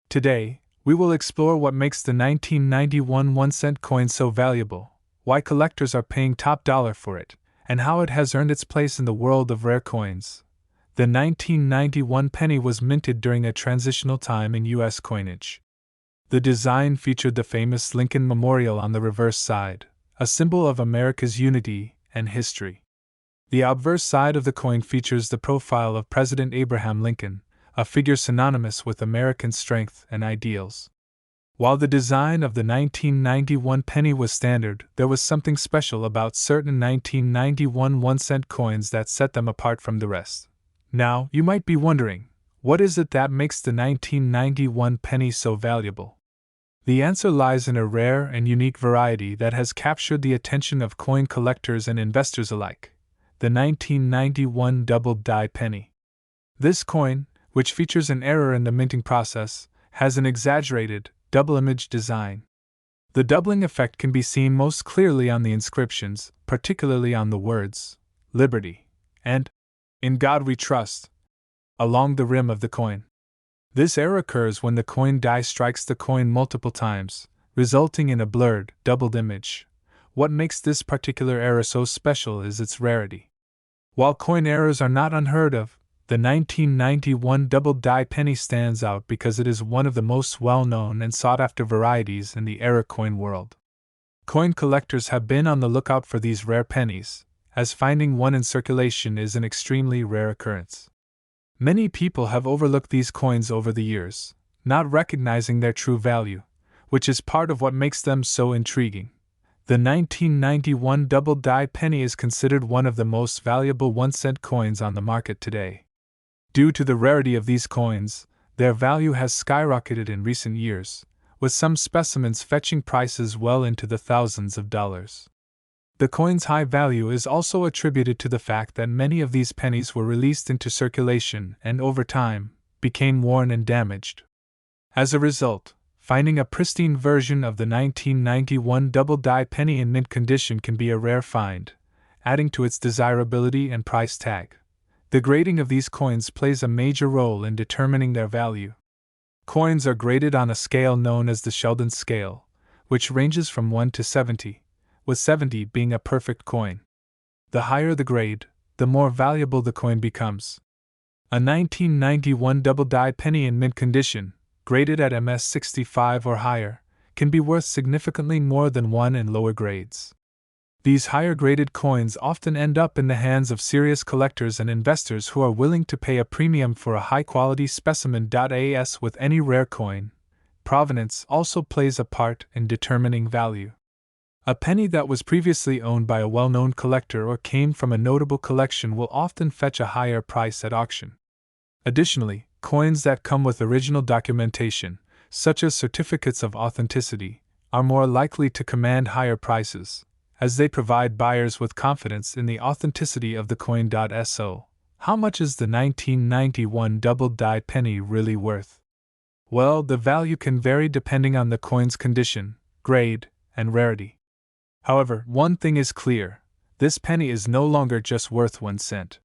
Today, we will explore what makes the 1991 1-cent coin so valuable, why collectors are paying top dollar for it, and how it has earned its place in the world of rare coins. The 1991 penny was minted during a transitional time in U.S. coinage. The design featured the famous Lincoln Memorial on the reverse side, a symbol of America's unity and history. The obverse side of the coin features the profile of President Abraham Lincoln, a figure synonymous with American strength and ideals. While the design of the 1991 penny was standard, there was something special about certain 1991 1-cent coins that set them apart from the rest. Now, you might be wondering, what is it that makes the 1991 penny so valuable? The answer lies in a rare and unique variety that has captured the attention of coin collectors and investors alike: the 1991 double-die penny. This coin, which features an error in the minting process, has an exaggerated, double-image design. The doubling effect can be seen most clearly on the inscriptions, particularly on the words, "Liberty," and "In God We Trust," along the rim of the coin. This error occurs when the coin die strikes the coin multiple times, resulting in a blurred, doubled image. What makes this particular error so special is its rarity. While coin errors are not unheard of, the 1991 double-die penny stands out because it is one of the most well-known and sought-after varieties in the error coin world. Coin collectors have been on the lookout for these rare pennies, as finding one in circulation is an extremely rare occurrence. Many people have overlooked these coins over the years, not recognizing their true value, which is part of what makes them so intriguing. The 1991 double-die penny is considered one of the most valuable 1-cent coins on the market today. Due to the rarity of these coins, their value has skyrocketed in recent years, with some specimens fetching prices well into the thousands of dollars. The coin's high value is also attributed to the fact that many of these pennies were released into circulation and, over time, became worn and damaged. As a result, finding a pristine version of the 1991 double-die penny in mint condition can be a rare find, adding to its desirability and price tag. The grading of these coins plays a major role in determining their value. Coins are graded on a scale known as the Sheldon scale, which ranges from 1 to 70, with 70 being a perfect coin. The higher the grade, the more valuable the coin becomes. A 1991 double-die penny in mint condition, graded at MS 65 or higher, can be worth significantly more than one in lower grades. These higher-graded coins often end up in the hands of serious collectors and investors who are willing to pay a premium for a high-quality specimen. As with any rare coin, provenance also plays a part in determining value. A penny that was previously owned by a well-known collector or came from a notable collection will often fetch a higher price at auction. Additionally, coins that come with original documentation, such as certificates of authenticity, are more likely to command higher prices, as they provide buyers with confidence in the authenticity of the coin. So, how much is the 1991 double-die penny really worth? Well, the value can vary depending on the coin's condition, grade, and rarity. However, one thing is clear: this penny is no longer just worth 1 cent.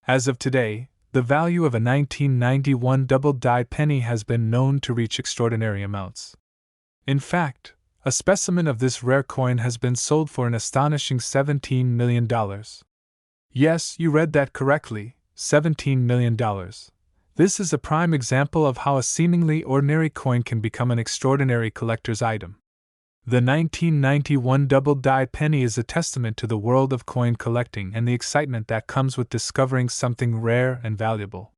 As of today, the value of a 1991 double-die penny has been known to reach extraordinary amounts. In fact, a specimen of this rare coin has been sold for an astonishing $17 million. Yes, you read that correctly, $17 million. This is a prime example of how a seemingly ordinary coin can become an extraordinary collector's item. The 1991 double-die penny is a testament to the world of coin collecting and the excitement that comes with discovering something rare and valuable.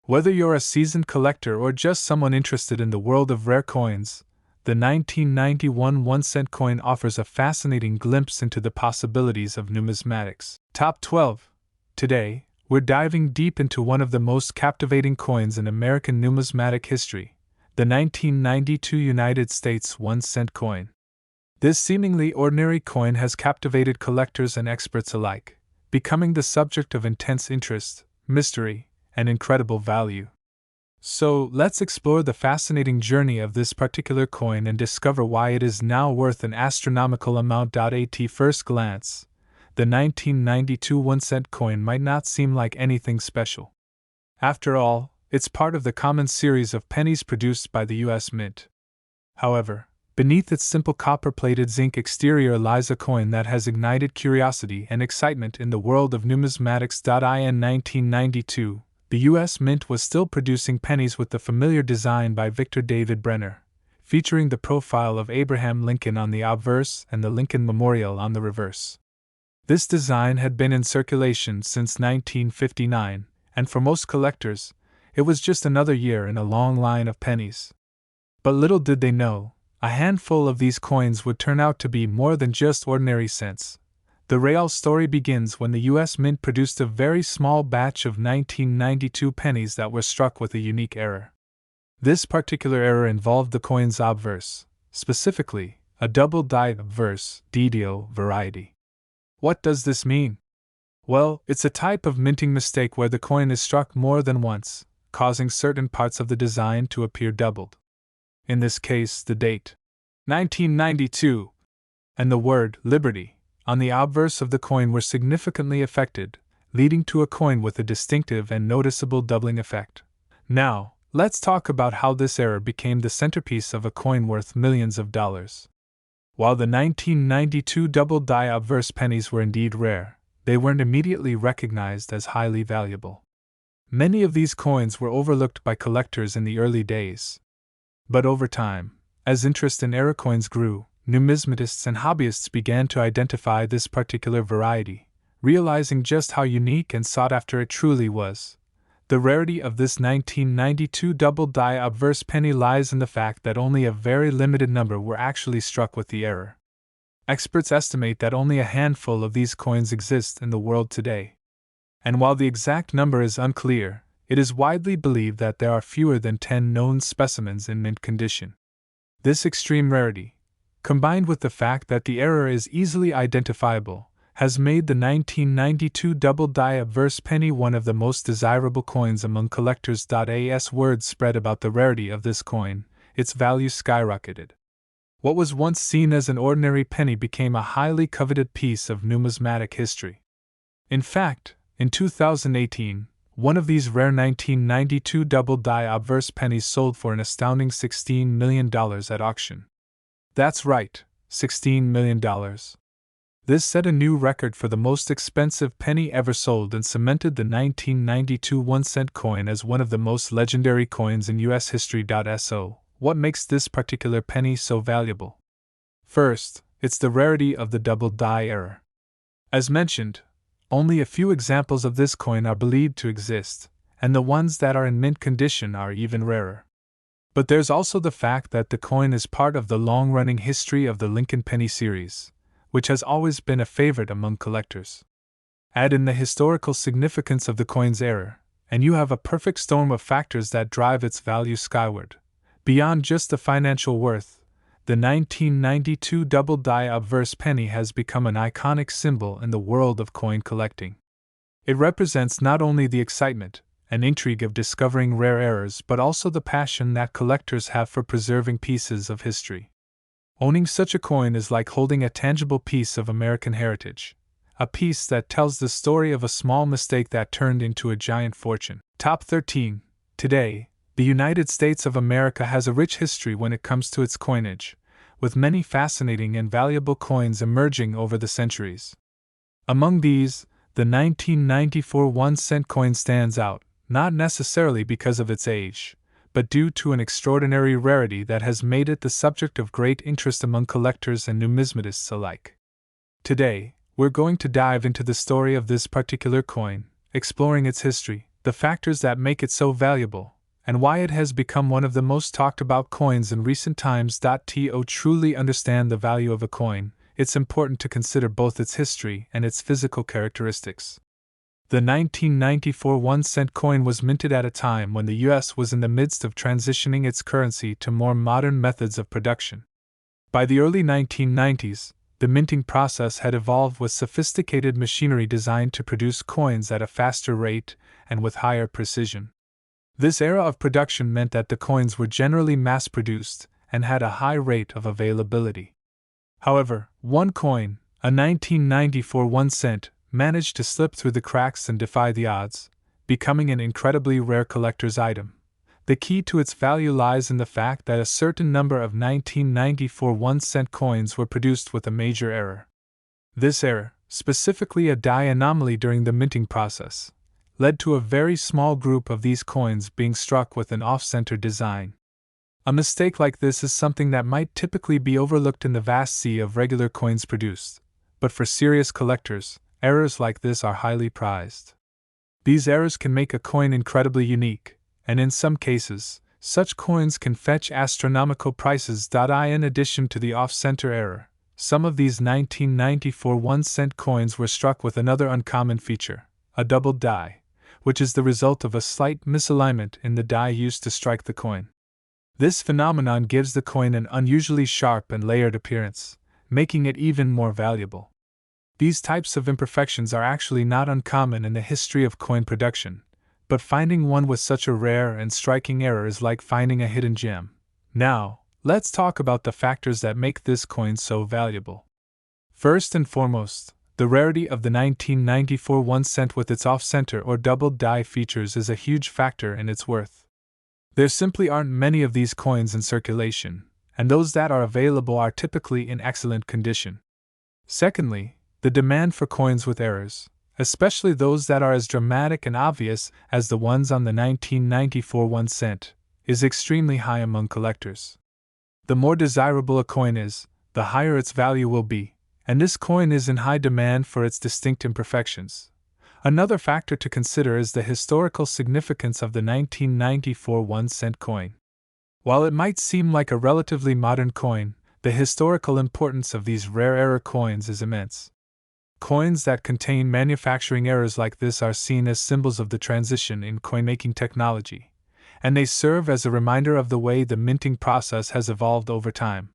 Whether you're a seasoned collector or just someone interested in the world of rare coins, the 1991 1-cent coin offers a fascinating glimpse into the possibilities of numismatics. Top 12. Today, we're diving deep into one of the most captivating coins in American numismatic history, the 1992 United States 1-cent coin. This seemingly ordinary coin has captivated collectors and experts alike, becoming the subject of intense interest, mystery, and incredible value. So, let's explore the fascinating journey of this particular coin and discover why it is now worth an astronomical amount. At first glance, the 1992 1-cent coin might not seem like anything special. After all, it's part of the common series of pennies produced by the U.S. Mint. However, beneath its simple copper-plated zinc exterior lies a coin that has ignited curiosity and excitement in the world of numismatics. In 1992, the U.S. Mint was still producing pennies with the familiar design by Victor David Brenner, featuring the profile of Abraham Lincoln on the obverse and the Lincoln Memorial on the reverse. This design had been in circulation since 1959, and for most collectors, it was just another year in a long line of pennies. But little did they know, a handful of these coins would turn out to be more than just ordinary cents. The real story begins when the U.S. Mint produced a very small batch of 1992 pennies that were struck with a unique error. This particular error involved the coin's obverse, specifically, a double-die obverse, DDO variety. What does this mean? Well, it's a type of minting mistake where the coin is struck more than once, causing certain parts of the design to appear doubled. In this case, the date, 1992, and the word, Liberty, on the obverse of the coin were significantly affected, leading to a coin with a distinctive and noticeable doubling effect. Now, let's talk about how this error became the centerpiece of a coin worth millions of dollars. While the 1992 double-die obverse pennies were indeed rare, they weren't immediately recognized as highly valuable. Many of these coins were overlooked by collectors in the early days. But over time, as interest in error coins grew, numismatists and hobbyists began to identify this particular variety, realizing just how unique and sought after it truly was. The rarity of this 1992 double-die obverse penny lies in the fact that only a very limited number were actually struck with the error. Experts estimate that only a handful of these coins exist in the world today. And while the exact number is unclear, it is widely believed that there are fewer than 10 known specimens in mint condition. This extreme rarity, combined with the fact that the error is easily identifiable, has made the 1992 double-die obverse penny one of the most desirable coins among collectors. As word spread about the rarity of this coin, its value skyrocketed. What was once seen as an ordinary penny became a highly coveted piece of numismatic history. In fact, in 2018, one of these rare 1992 double-die obverse pennies sold for an astounding $16 million at auction. That's right, $16 million. This set a new record for the most expensive penny ever sold and cemented the 1992 1-cent coin as one of the most legendary coins in U.S. history. So, what makes this particular penny so valuable? First, it's the rarity of the double-die error. As mentioned, only a few examples of this coin are believed to exist, and the ones that are in mint condition are even rarer. But there's also the fact that the coin is part of the long-running history of the Lincoln Penny series, which has always been a favorite among collectors. Add in the historical significance of the coin's error, and you have a perfect storm of factors that drive its value skyward. Beyond just the financial worth, the 1992 double-die obverse penny has become an iconic symbol in the world of coin collecting. It represents not only the excitement and intrigue of discovering rare errors but also the passion that collectors have for preserving pieces of history. Owning such a coin is like holding a tangible piece of American heritage, a piece that tells the story of a small mistake that turned into a giant fortune. Top 13. Today, the United States of America has a rich history when it comes to its coinage, with many fascinating and valuable coins emerging over the centuries. Among these, the 1994 1-cent coin stands out, not necessarily because of its age, but due to an extraordinary rarity that has made it the subject of great interest among collectors and numismatists alike. Today, we're going to dive into the story of this particular coin, exploring its history, the factors that make it so valuable, and why it has become one of the most talked about coins in recent times. To truly understand the value of a coin, it's important to consider both its history and its physical characteristics. The 1994 1-cent coin was minted at a time when the U.S. was in the midst of transitioning its currency to more modern methods of production. By the early 1990s, the minting process had evolved with sophisticated machinery designed to produce coins at a faster rate and with higher precision. This era of production meant that the coins were generally mass-produced and had a high rate of availability. However, one coin, a 1994 1-cent, managed to slip through the cracks and defy the odds, becoming an incredibly rare collector's item. The key to its value lies in the fact that a certain number of 1994 1-cent coins were produced with a major error. This error, specifically a die anomaly during the minting process, led to a very small group of these coins being struck with an off-center design. A mistake like this is something that might typically be overlooked in the vast sea of regular coins produced, but for serious collectors, errors like this are highly prized. These errors can make a coin incredibly unique, and in some cases, such coins can fetch astronomical prices. In addition to the off-center error, some of these 1994 1-cent coins were struck with another uncommon feature, a double die, which is the result of a slight misalignment in the die used to strike the coin. This phenomenon gives the coin an unusually sharp and layered appearance, making it even more valuable. These types of imperfections are actually not uncommon in the history of coin production, but finding one with such a rare and striking error is like finding a hidden gem. Now, let's talk about the factors that make this coin so valuable. First and foremost, the rarity of the 1994 1-cent with its off-center or double die features is a huge factor in its worth. There simply aren't many of these coins in circulation, and those that are available are typically in excellent condition. Secondly, the demand for coins with errors, especially those that are as dramatic and obvious as the ones on the 1994 1-cent, is extremely high among collectors. The more desirable a coin is, the higher its value will be, and this coin is in high demand for its distinct imperfections. Another factor to consider is the historical significance of the 1994 1-cent coin. While it might seem like a relatively modern coin, the historical importance of these rare error coins is immense. Coins that contain manufacturing errors like this are seen as symbols of the transition in coin-making technology, and they serve as a reminder of the way the minting process has evolved over time.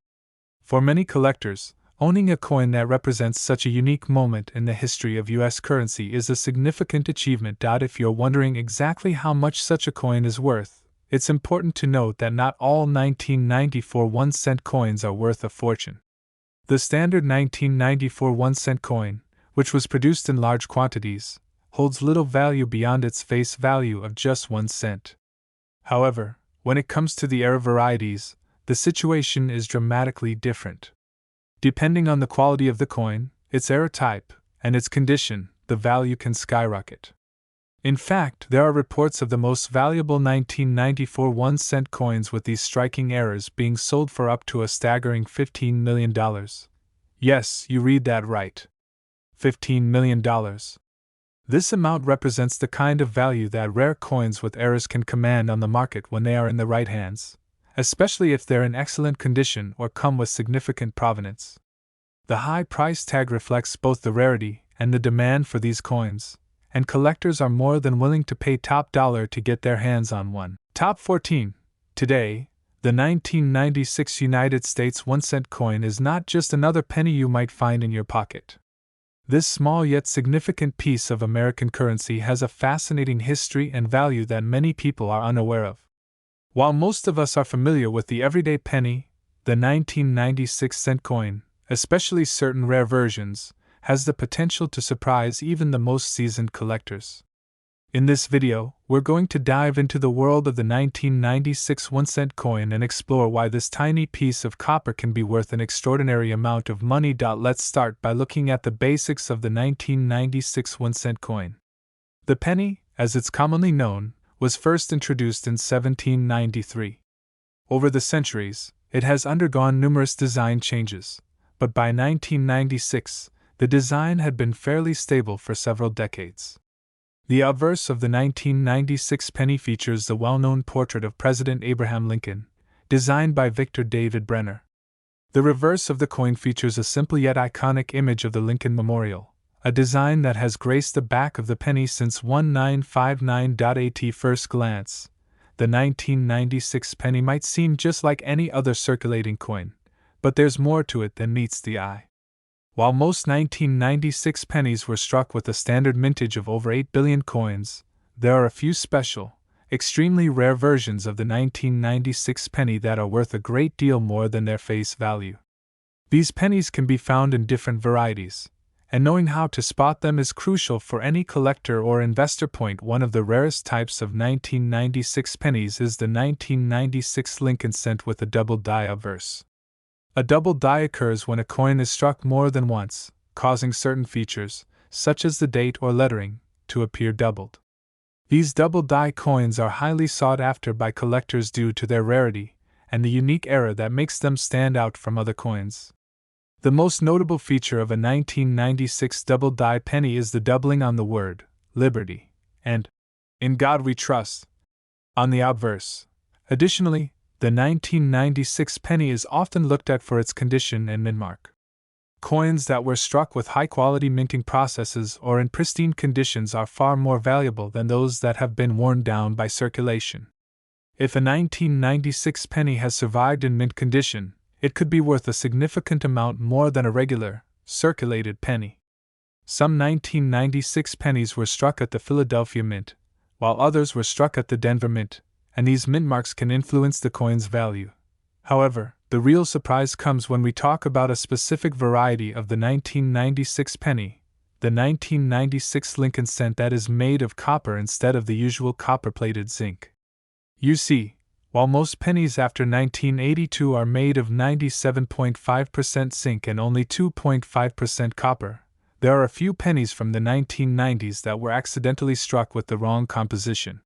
For many collectors, owning a coin that represents such a unique moment in the history of US currency is a significant achievement. If you're wondering exactly how much such a coin is worth, it's important to note that not all 1994 1-cent coins are worth a fortune. The standard 1994 1-cent coin, which was produced in large quantities, holds little value beyond its face value of just 1 cent. However, when it comes to the era varieties, the situation is dramatically different. Depending on the quality of the coin, its era type, and its condition, the value can skyrocket. In fact, there are reports of the most valuable 1994 1-cent coins with these striking errors being sold for up to a staggering $15 million. Yes, you read that right. $15 million. This amount represents the kind of value that rare coins with errors can command on the market when they are in the right hands, especially if they're in excellent condition or come with significant provenance. The high price tag reflects both the rarity and the demand for these coins, and collectors are more than willing to pay top dollar to get their hands on one. Top 14. Today, the 1996 United States 1-cent coin is not just another penny you might find in your pocket. This small yet significant piece of American currency has a fascinating history and value that many people are unaware of. While most of us are familiar with the everyday penny, the 1996 cent coin, especially certain rare versions, has the potential to surprise even the most seasoned collectors. In this video, we're going to dive into the world of the 1996 1-cent coin and explore why this tiny piece of copper can be worth an extraordinary amount of money. Let's start by looking at the basics of the 1996 1-cent coin. The penny, as it's commonly known, was first introduced in 1793. Over the centuries, it has undergone numerous design changes, but by 1996, the design had been fairly stable for several decades. The obverse of the 1996 penny features the well-known portrait of President Abraham Lincoln, designed by Victor David Brenner. The reverse of the coin features a simple yet iconic image of the Lincoln Memorial, a design that has graced the back of the penny since 1959. At first glance, the 1996 penny might seem just like any other circulating coin, but there's more to it than meets the eye. While most 1996 pennies were struck with a standard mintage of over 8 billion coins, there are a few special, extremely rare versions of the 1996 penny that are worth a great deal more than their face value. These pennies can be found in different varieties, and knowing how to spot them is crucial for any collector or investor. One of the rarest types of 1996 pennies is the 1996 Lincoln cent with a double die obverse. A double die occurs when a coin is struck more than once, causing certain features, such as the date or lettering, to appear doubled. These double die coins are highly sought after by collectors due to their rarity and the unique era that makes them stand out from other coins. The most notable feature of a 1996 double die penny is the doubling on the word Liberty and In God We Trust on the obverse. Additionally, the 1996 penny is often looked at for its condition and mint mark. Coins that were struck with high-quality minting processes or in pristine conditions are far more valuable than those that have been worn down by circulation. If a 1996 penny has survived in mint condition, it could be worth a significant amount more than a regular, circulated penny. Some 1996 pennies were struck at the Philadelphia Mint, while others were struck at the Denver Mint, and these mint marks can influence the coin's value. However, the real surprise comes when we talk about a specific variety of the 1996 penny, the 1996 Lincoln cent that is made of copper instead of the usual copper-plated zinc. You see, while most pennies after 1982 are made of 97.5% zinc and only 2.5% copper, there are a few pennies from the 1990s that were accidentally struck with the wrong composition.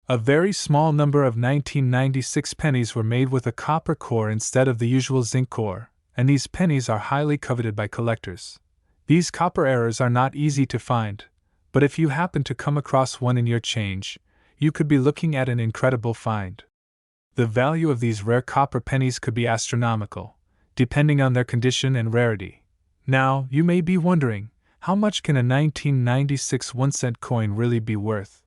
A very small number of 1996 pennies were made with a copper core instead of the usual zinc core, and these pennies are highly coveted by collectors. These copper errors are not easy to find, but if you happen to come across one in your change, you could be looking at an incredible find. The value of these rare copper pennies could be astronomical, depending on their condition and rarity. Now, you may be wondering, how much can a 1996 1-cent coin really be worth?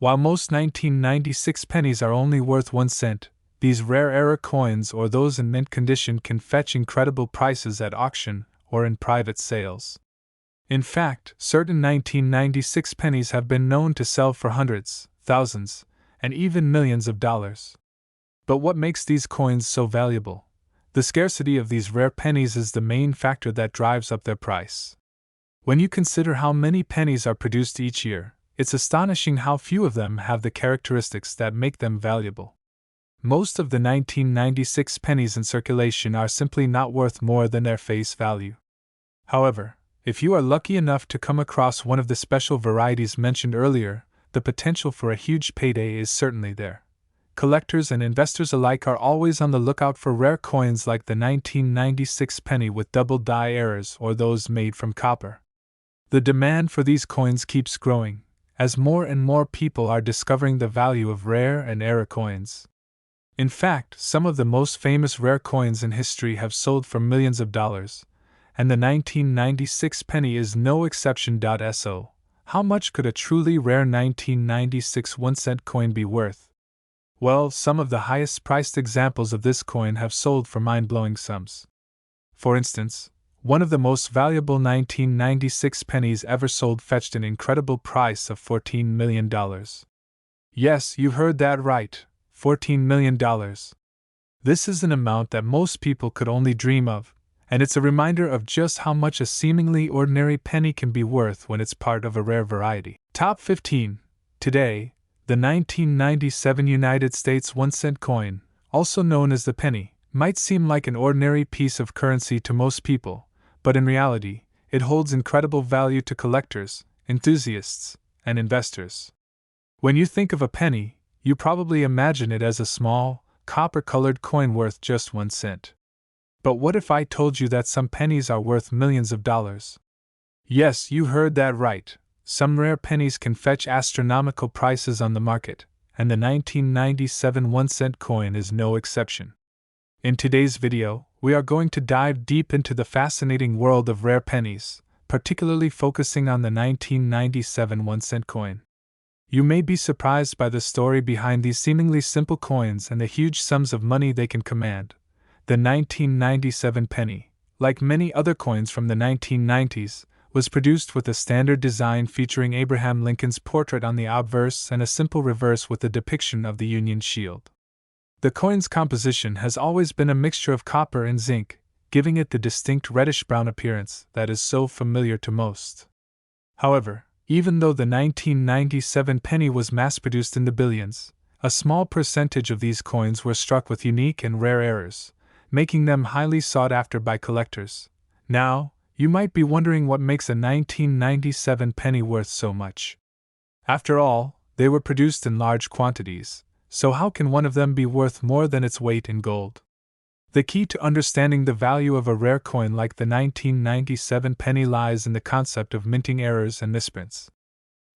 While most 1996 pennies are only worth 1 cent, these rare era coins or those in mint condition can fetch incredible prices at auction or in private sales. In fact, certain 1996 pennies have been known to sell for hundreds, thousands, and even millions of dollars. But what makes these coins so valuable? The scarcity of these rare pennies is the main factor that drives up their price. When you consider how many pennies are produced each year, it's astonishing how few of them have the characteristics that make them valuable. Most of the 1996 pennies in circulation are simply not worth more than their face value. However, if you are lucky enough to come across one of the special varieties mentioned earlier, the potential for a huge payday is certainly there. Collectors and investors alike are always on the lookout for rare coins like the 1996 penny with double die errors or those made from copper. The demand for these coins keeps growing, as more and more people are discovering the value of rare and era coins. In fact, some of the most famous rare coins in history have sold for millions of dollars, and the 1996 penny is no exception. So, how much could a truly rare 1996 1-cent coin be worth? Well, some of the highest priced examples of this coin have sold for mind-blowing sums. For instance, one of the most valuable 1996 pennies ever sold fetched an incredible price of $14 million. Yes, you heard that right, $14 million. This is an amount that most people could only dream of, and it's a reminder of just how much a seemingly ordinary penny can be worth when it's part of a rare variety. Top 15. Today, the 1997 United States 1-cent coin, also known as the penny, might seem like an ordinary piece of currency to most people, but in reality, it holds incredible value to collectors, enthusiasts, and investors. When you think of a penny, you probably imagine it as a small, copper-colored coin worth just 1 cent. But what if I told you that some pennies are worth millions of dollars? Yes, you heard that right. Some rare pennies can fetch astronomical prices on the market, and the 1997 1-cent coin is no exception. In today's video, we are going to dive deep into the fascinating world of rare pennies, particularly focusing on the 1997 1-cent coin. You may be surprised by the story behind these seemingly simple coins and the huge sums of money they can command. The 1997 penny, like many other coins from the 1990s, was produced with a standard design featuring Abraham Lincoln's portrait on the obverse and a simple reverse with a depiction of the Union shield. The coin's composition has always been a mixture of copper and zinc, giving it the distinct reddish-brown appearance that is so familiar to most. However, even though the 1997 penny was mass-produced in the billions, a small percentage of these coins were struck with unique and rare errors, making them highly sought after by collectors. Now, you might be wondering what makes a 1997 penny worth so much. After all, they were produced in large quantities, so how can one of them be worth more than its weight in gold? The key to understanding the value of a rare coin like the 1997 penny lies in the concept of minting errors and misprints.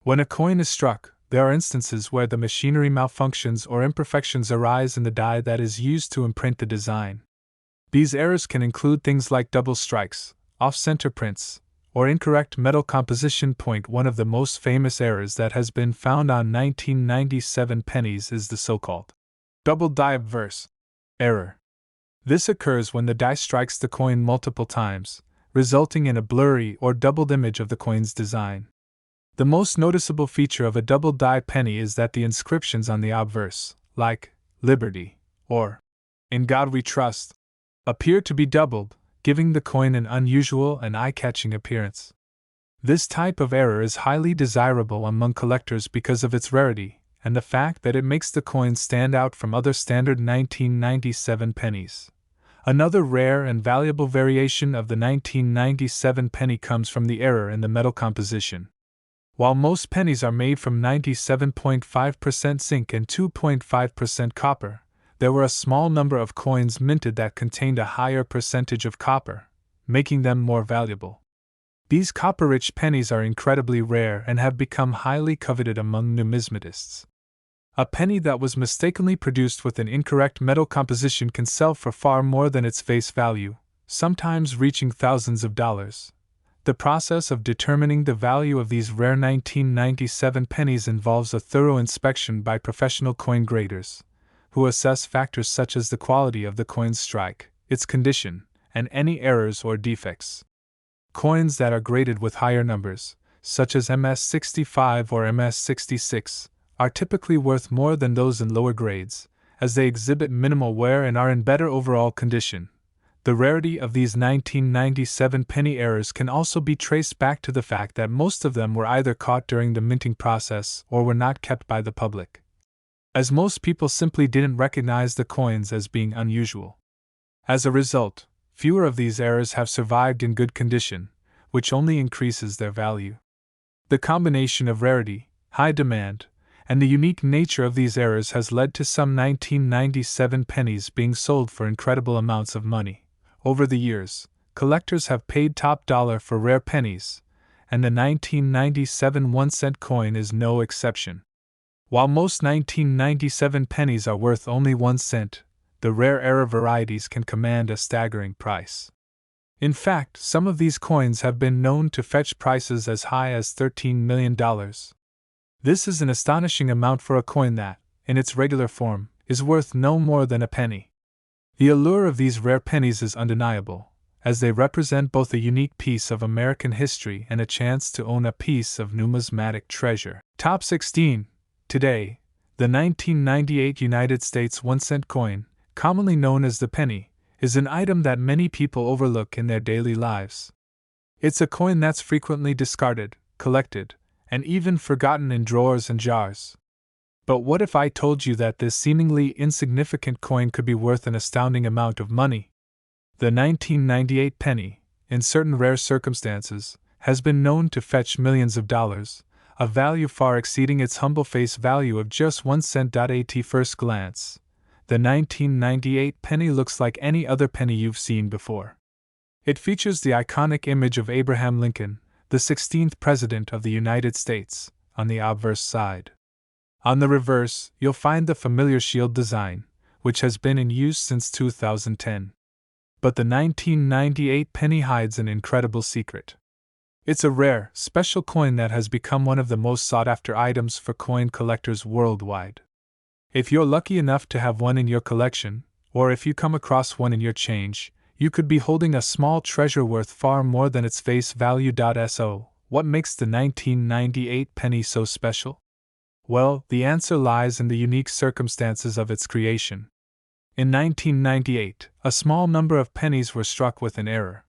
When a coin is struck, there are instances where the machinery malfunctions or imperfections arise in the die that is used to imprint the design. These errors can include things like double strikes, off-center prints, or incorrect metal composition. One of the most famous errors that has been found on 1997 pennies is the so-called double die obverse error. This occurs when the die strikes the coin multiple times, resulting in a blurry or doubled image of the coin's design. The most noticeable feature of a double die penny is that the inscriptions on the obverse, like Liberty or In God We Trust, appear to be doubled, giving the coin an unusual and eye-catching appearance. This type of error is highly desirable among collectors because of its rarity and the fact that it makes the coin stand out from other standard 1997 pennies. Another rare and valuable variation of the 1997 penny comes from the error in the metal composition. While most pennies are made from 97.5% zinc and 2.5% copper, there were a small number of coins minted that contained a higher percentage of copper, making them more valuable. These copper-rich pennies are incredibly rare and have become highly coveted among numismatists. A penny that was mistakenly produced with an incorrect metal composition can sell for far more than its face value, sometimes reaching thousands of dollars. The process of determining the value of these rare 1997 pennies involves a thorough inspection by professional coin graders, who assess factors such as the quality of the coin's strike, its condition, and any errors or defects. Coins that are graded with higher numbers, such as MS65 or MS66, are typically worth more than those in lower grades, as they exhibit minimal wear and are in better overall condition. The rarity of these 1997 penny errors can also be traced back to the fact that most of them were either caught during the minting process or were not kept by the public, as most people simply didn't recognize the coins as being unusual. As a result, fewer of these errors have survived in good condition, which only increases their value. The combination of rarity, high demand, and the unique nature of these errors has led to some 1997 pennies being sold for incredible amounts of money. Over the years, collectors have paid top dollar for rare pennies, and the 1997 1-cent coin is no exception. While most 1997 pennies are worth only 1 cent, the rare era varieties can command a staggering price. In fact, some of these coins have been known to fetch prices as high as $13 million. This is an astonishing amount for a coin that, in its regular form, is worth no more than a penny. The allure of these rare pennies is undeniable, as they represent both a unique piece of American history and a chance to own a piece of numismatic treasure. Top 16. Today, the 1998 United States 1-cent coin, commonly known as the penny, is an item that many people overlook in their daily lives. It's a coin that's frequently discarded, collected, and even forgotten in drawers and jars. But what if I told you that this seemingly insignificant coin could be worth an astounding amount of money? The 1998 penny, in certain rare circumstances, has been known to fetch millions of dollars, a value far exceeding its humble face value of just 1 cent. At first glance, the 1998 penny looks like any other penny you've seen before. It features the iconic image of Abraham Lincoln, the 16th President of the United States, on the obverse side. On the reverse, you'll find the familiar shield design, which has been in use since 2010. But the 1998 penny hides an incredible secret. It's a rare, special coin that has become one of the most sought-after items for coin collectors worldwide. If you're lucky enough to have one in your collection, or if you come across one in your change, you could be holding a small treasure worth far more than its face value. So, what makes the 1998 penny so special? Well, the answer lies in the unique circumstances of its creation. In 1998, a small number of pennies were struck with an error.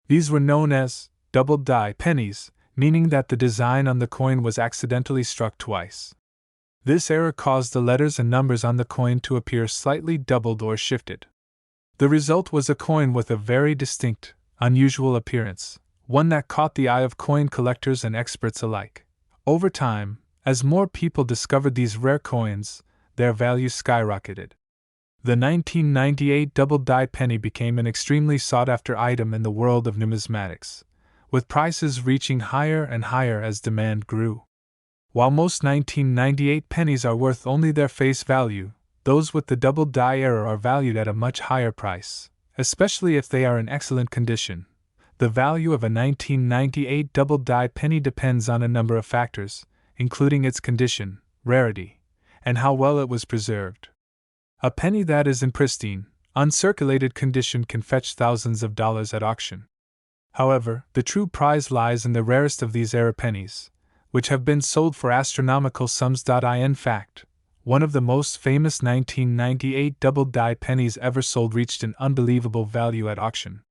These were known as double-die pennies, meaning that the design on the coin was accidentally struck twice. This error caused the letters and numbers on the coin to appear slightly doubled or shifted. The result was a coin with a very distinct, unusual appearance, one that caught the eye of coin collectors and experts alike. Over time, as more people discovered these rare coins, their value skyrocketed. The 1998 double-die penny became an extremely sought-after item in the world of numismatics, with prices reaching higher and higher as demand grew. While most 1998 pennies are worth only their face value, those with the double-die error are valued at a much higher price, especially if they are in excellent condition. The value of a 1998 double-die penny depends on a number of factors, including its condition, rarity, and how well it was preserved. A penny that is in pristine, uncirculated condition can fetch thousands of dollars at auction. However, the true prize lies in the rarest of these era pennies, which have been sold for astronomical sums. In fact, one of the most famous 1998 double-die pennies ever sold reached an unbelievable value at auction.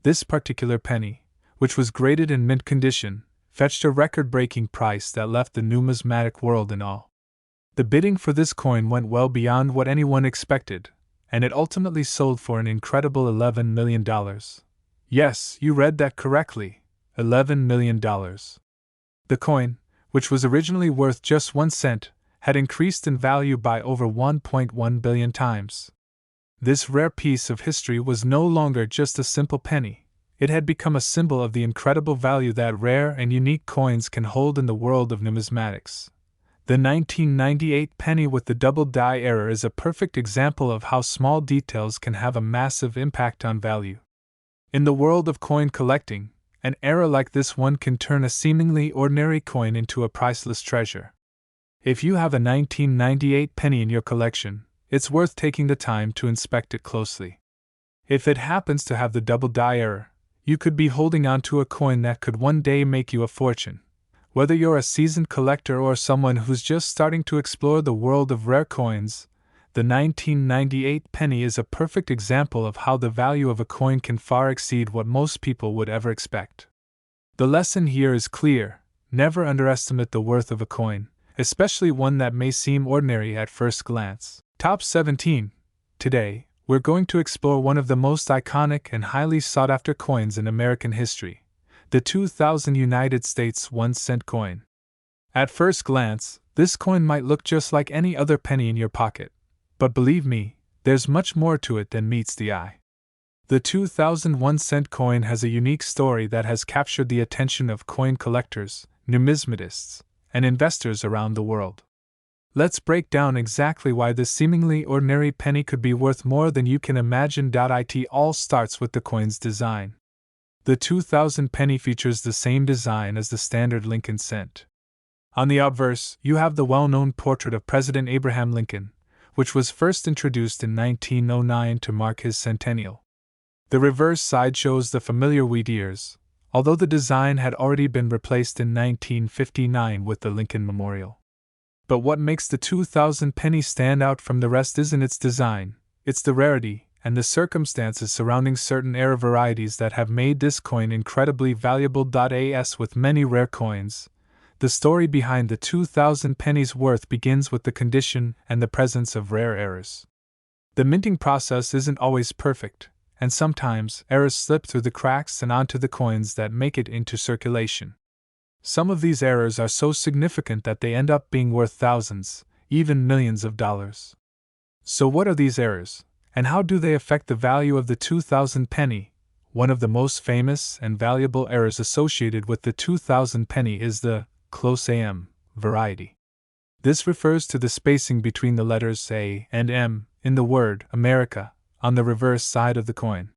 This particular penny, which was graded in mint condition, fetched a record-breaking price that left the numismatic world in awe. The bidding for this coin went well beyond what anyone expected, and it ultimately sold for an incredible $11 million. Yes, you read that correctly, $11 million. The coin, which was originally worth just 1 cent, had increased in value by over 1.1 billion times. This rare piece of history was no longer just a simple penny. It had become a symbol of the incredible value that rare and unique coins can hold in the world of numismatics. The 1998 penny with the double-die error is a perfect example of how small details can have a massive impact on value. In the world of coin collecting, An error like this one can turn a seemingly ordinary coin into a priceless treasure. If you have a 1998 penny in your collection, it's worth taking the time to inspect it closely. If it happens to have the double die error, you could be holding on to a coin that could one day make you a fortune. Whether you're a seasoned collector or someone who's just starting to explore the world of rare coins, the 1998 penny is a perfect example of how the value of a coin can far exceed what most people would ever expect. The lesson here is clear: never underestimate the worth of a coin, especially one that may seem ordinary at first glance. Top 17. Today, we're going to explore one of the most iconic and highly sought-after coins in American history, the 2000 United States 1-cent coin. At first glance, this coin might look just like any other penny in your pocket, but believe me, there's much more to it than meets the eye. The 2001-cent coin has a unique story that has captured the attention of coin collectors, numismatists, and investors around the world. Let's break down exactly why this seemingly ordinary penny could be worth more than you can imagine. It all starts with the coin's design. The 2000 penny features the same design as the standard Lincoln cent. On the obverse, you have the well-known portrait of President Abraham Lincoln, which was first introduced in 1909 to mark his centennial. The reverse side shows the familiar wheat ears, although the design had already been replaced in 1959 with the Lincoln Memorial. But what makes the 2000 penny stand out from the rest isn't its design, it's the rarity and the circumstances surrounding certain era varieties that have made this coin incredibly valuable. As with many rare coins, the story behind the 2000 penny's worth begins with the condition and the presence of rare errors. The minting process isn't always perfect, and sometimes errors slip through the cracks and onto the coins that make it into circulation. Some of these errors are so significant that they end up being worth thousands, even millions of dollars. So what are these errors, and how do they affect the value of the 2000 penny? One of the most famous and valuable errors associated with the 2000 penny is the close AM variety. This refers to the spacing between the letters A and M in the word America on the reverse side of the coin.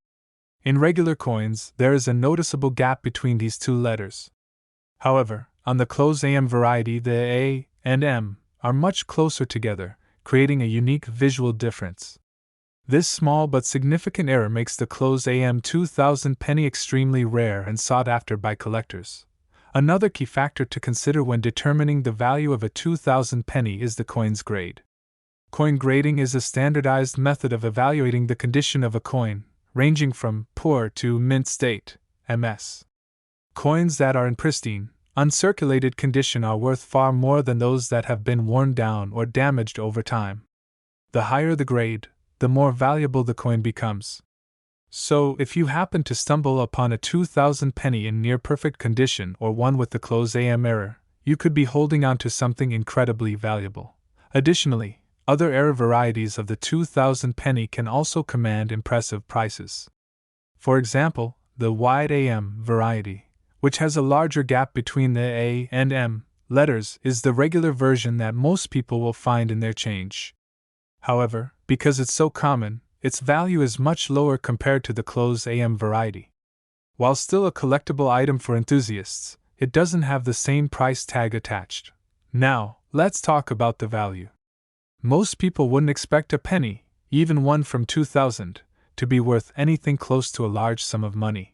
In regular coins, there is a noticeable gap between these two letters. However, on the close AM variety, the A and M are much closer together, creating a unique visual difference. This small but significant error makes the close AM 2000 penny extremely rare and sought after by collectors. Another key factor to consider when determining the value of a 2000 penny is the coin's grade. Coin grading is a standardized method of evaluating the condition of a coin, ranging from poor to mint state, MS. Coins that are in pristine, uncirculated condition are worth far more than those that have been worn down or damaged over time. The higher the grade, the more valuable the coin becomes. So, if you happen to stumble upon a 2000 penny in near-perfect condition or one with the close AM error, you could be holding on to something incredibly valuable. Additionally, other error varieties of the 2000 penny can also command impressive prices. For example, the wide AM variety, which has a larger gap between the A and M letters, is the regular version that most people will find in their change. However, because it's so common, its value is much lower compared to the close AM variety. While still a collectible item for enthusiasts, it doesn't have the same price tag attached. Now, let's talk about the value. Most people wouldn't expect a penny, even one from 2000, to be worth anything close to a large sum of money.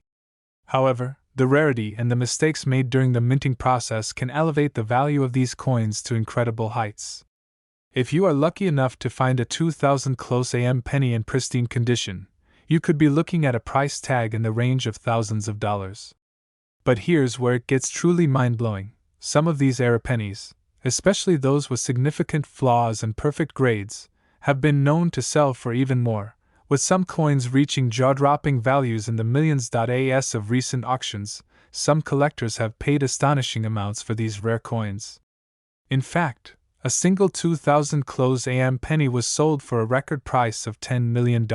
However, the rarity and the mistakes made during the minting process can elevate the value of these coins to incredible heights. If you are lucky enough to find a 2000 close AM penny in pristine condition, you could be looking at a price tag in the range of thousands of dollars. But here's where it gets truly mind-blowing. Some of these error pennies, especially those with significant flaws and perfect grades, have been known to sell for even more, with some coins reaching jaw-dropping values in the millions. As of recent auctions, some collectors have paid astonishing amounts for these rare coins. In fact, a single 2000 close AM penny was sold for a record price of $10 million.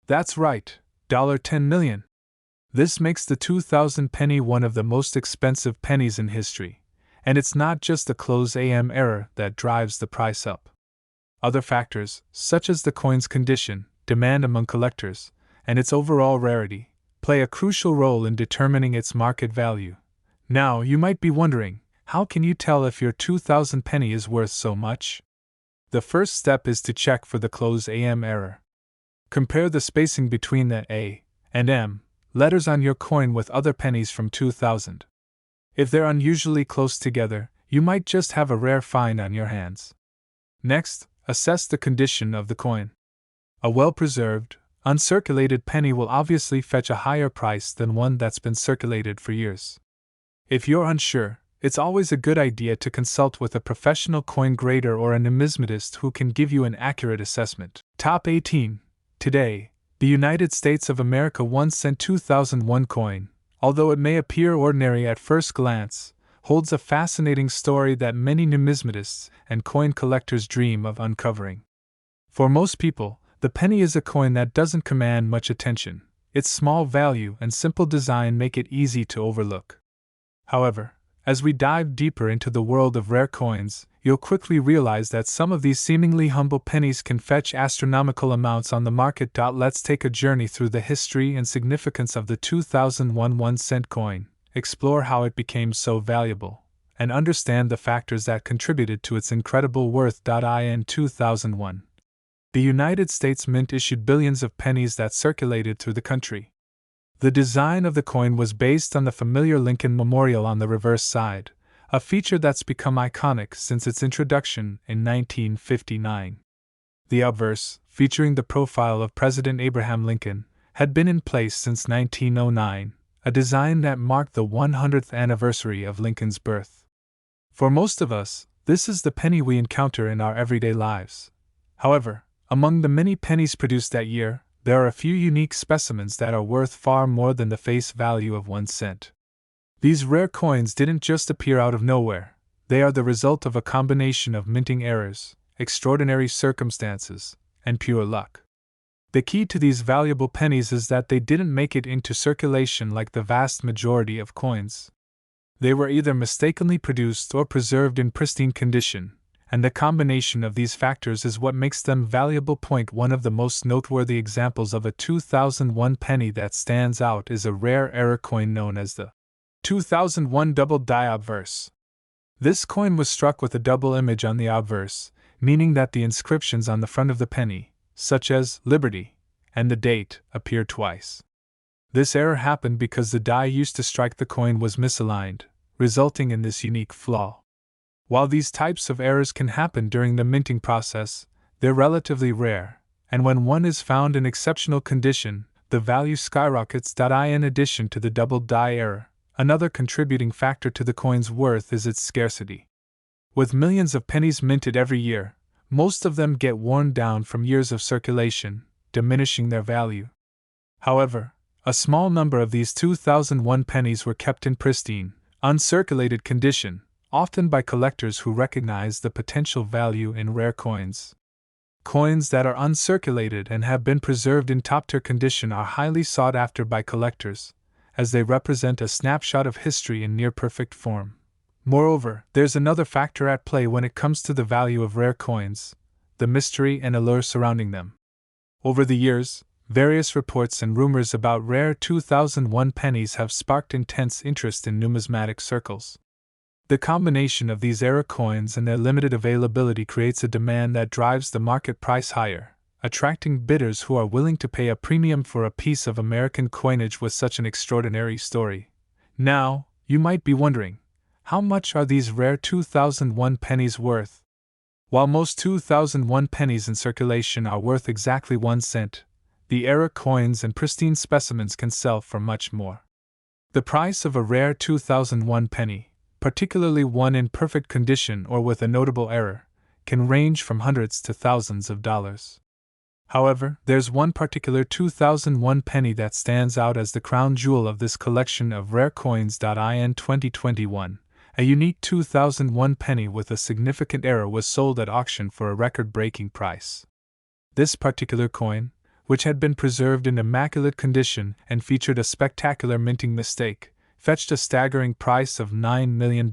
That's right, $10 million. This makes the 2000 penny one of the most expensive pennies in history, and it's not just the close AM error that drives the price up. Other factors, such as the coin's condition, demand among collectors, and its overall rarity, play a crucial role in determining its market value. Now, you might be wondering, how can you tell if your 2000 penny is worth so much? The first step is to check for the close AM error. Compare the spacing between the A and M letters on your coin with other pennies from 2000. If they're unusually close together, you might just have a rare find on your hands. Next, assess the condition of the coin. A well-preserved, uncirculated penny will obviously fetch a higher price than one that's been circulated for years. If you're unsure, it's always a good idea to consult with a professional coin grader or a numismatist who can give you an accurate assessment. Top 18. Today, the United States of America 1 cent 2001 coin, although it may appear ordinary at first glance, holds a fascinating story that many numismatists and coin collectors dream of uncovering. For most people, the penny is a coin that doesn't command much attention. Its small value and simple design make it easy to overlook. However, as we dive deeper into the world of rare coins, you'll quickly realize that some of these seemingly humble pennies can fetch astronomical amounts on the market. Let's take a journey through the history and significance of the 2001 1-cent coin, explore how it became so valuable, and understand the factors that contributed to its incredible worth. In 2001, the United States Mint issued billions of pennies that circulated through the country. The design of the coin was based on the familiar Lincoln Memorial on the reverse side, a feature that's become iconic since its introduction in 1959. The obverse, featuring the profile of President Abraham Lincoln, had been in place since 1909, a design that marked the 100th anniversary of Lincoln's birth. For most of us, this is the penny we encounter in our everyday lives. However, among the many pennies produced that year, there are a few unique specimens that are worth far more than the face value of 1 cent. These rare coins didn't just appear out of nowhere, they are the result of a combination of minting errors, extraordinary circumstances, and pure luck. The key to these valuable pennies is that they didn't make it into circulation like the vast majority of coins. They were either mistakenly produced or preserved in pristine condition, and the combination of these factors is what makes them valuable. One of the most noteworthy examples of a 2001 penny that stands out is a rare error coin known as the 2001 double die obverse. This coin was struck with a double image on the obverse, meaning that the inscriptions on the front of the penny, such as Liberty and the date, appear twice. This error happened because the die used to strike the coin was misaligned, resulting in this unique flaw. While these types of errors can happen during the minting process, they're relatively rare, and when one is found in exceptional condition, the value skyrockets. In addition to the double die error, another contributing factor to the coin's worth is its scarcity. With millions of pennies minted every year, most of them get worn down from years of circulation, diminishing their value. However, a small number of these 2001 pennies were kept in pristine, uncirculated condition, often by collectors who recognize the potential value in rare coins. Coins that are uncirculated and have been preserved in top-tier condition are highly sought after by collectors, as they represent a snapshot of history in near-perfect form. Moreover, there's another factor at play when it comes to the value of rare coins: the mystery and allure surrounding them. Over the years, various reports and rumors about rare 2001 pennies have sparked intense interest in numismatic circles. The combination of these error coins and their limited availability creates a demand that drives the market price higher, attracting bidders who are willing to pay a premium for a piece of American coinage with such an extraordinary story. Now, you might be wondering, how much are these rare 2001 pennies worth? While most 2001 pennies in circulation are worth exactly 1 cent, the error coins and pristine specimens can sell for much more. The price of a rare 2001 penny, particularly one in perfect condition or with a notable error, can range from hundreds to thousands of dollars. However, there's one particular 2001 penny that stands out as the crown jewel of this collection of rare coins. In 2021, a unique 2001 penny with a significant error was sold at auction for a record-breaking price. This particular coin, which had been preserved in immaculate condition and featured a spectacular minting mistake, fetched a staggering price of $9 million.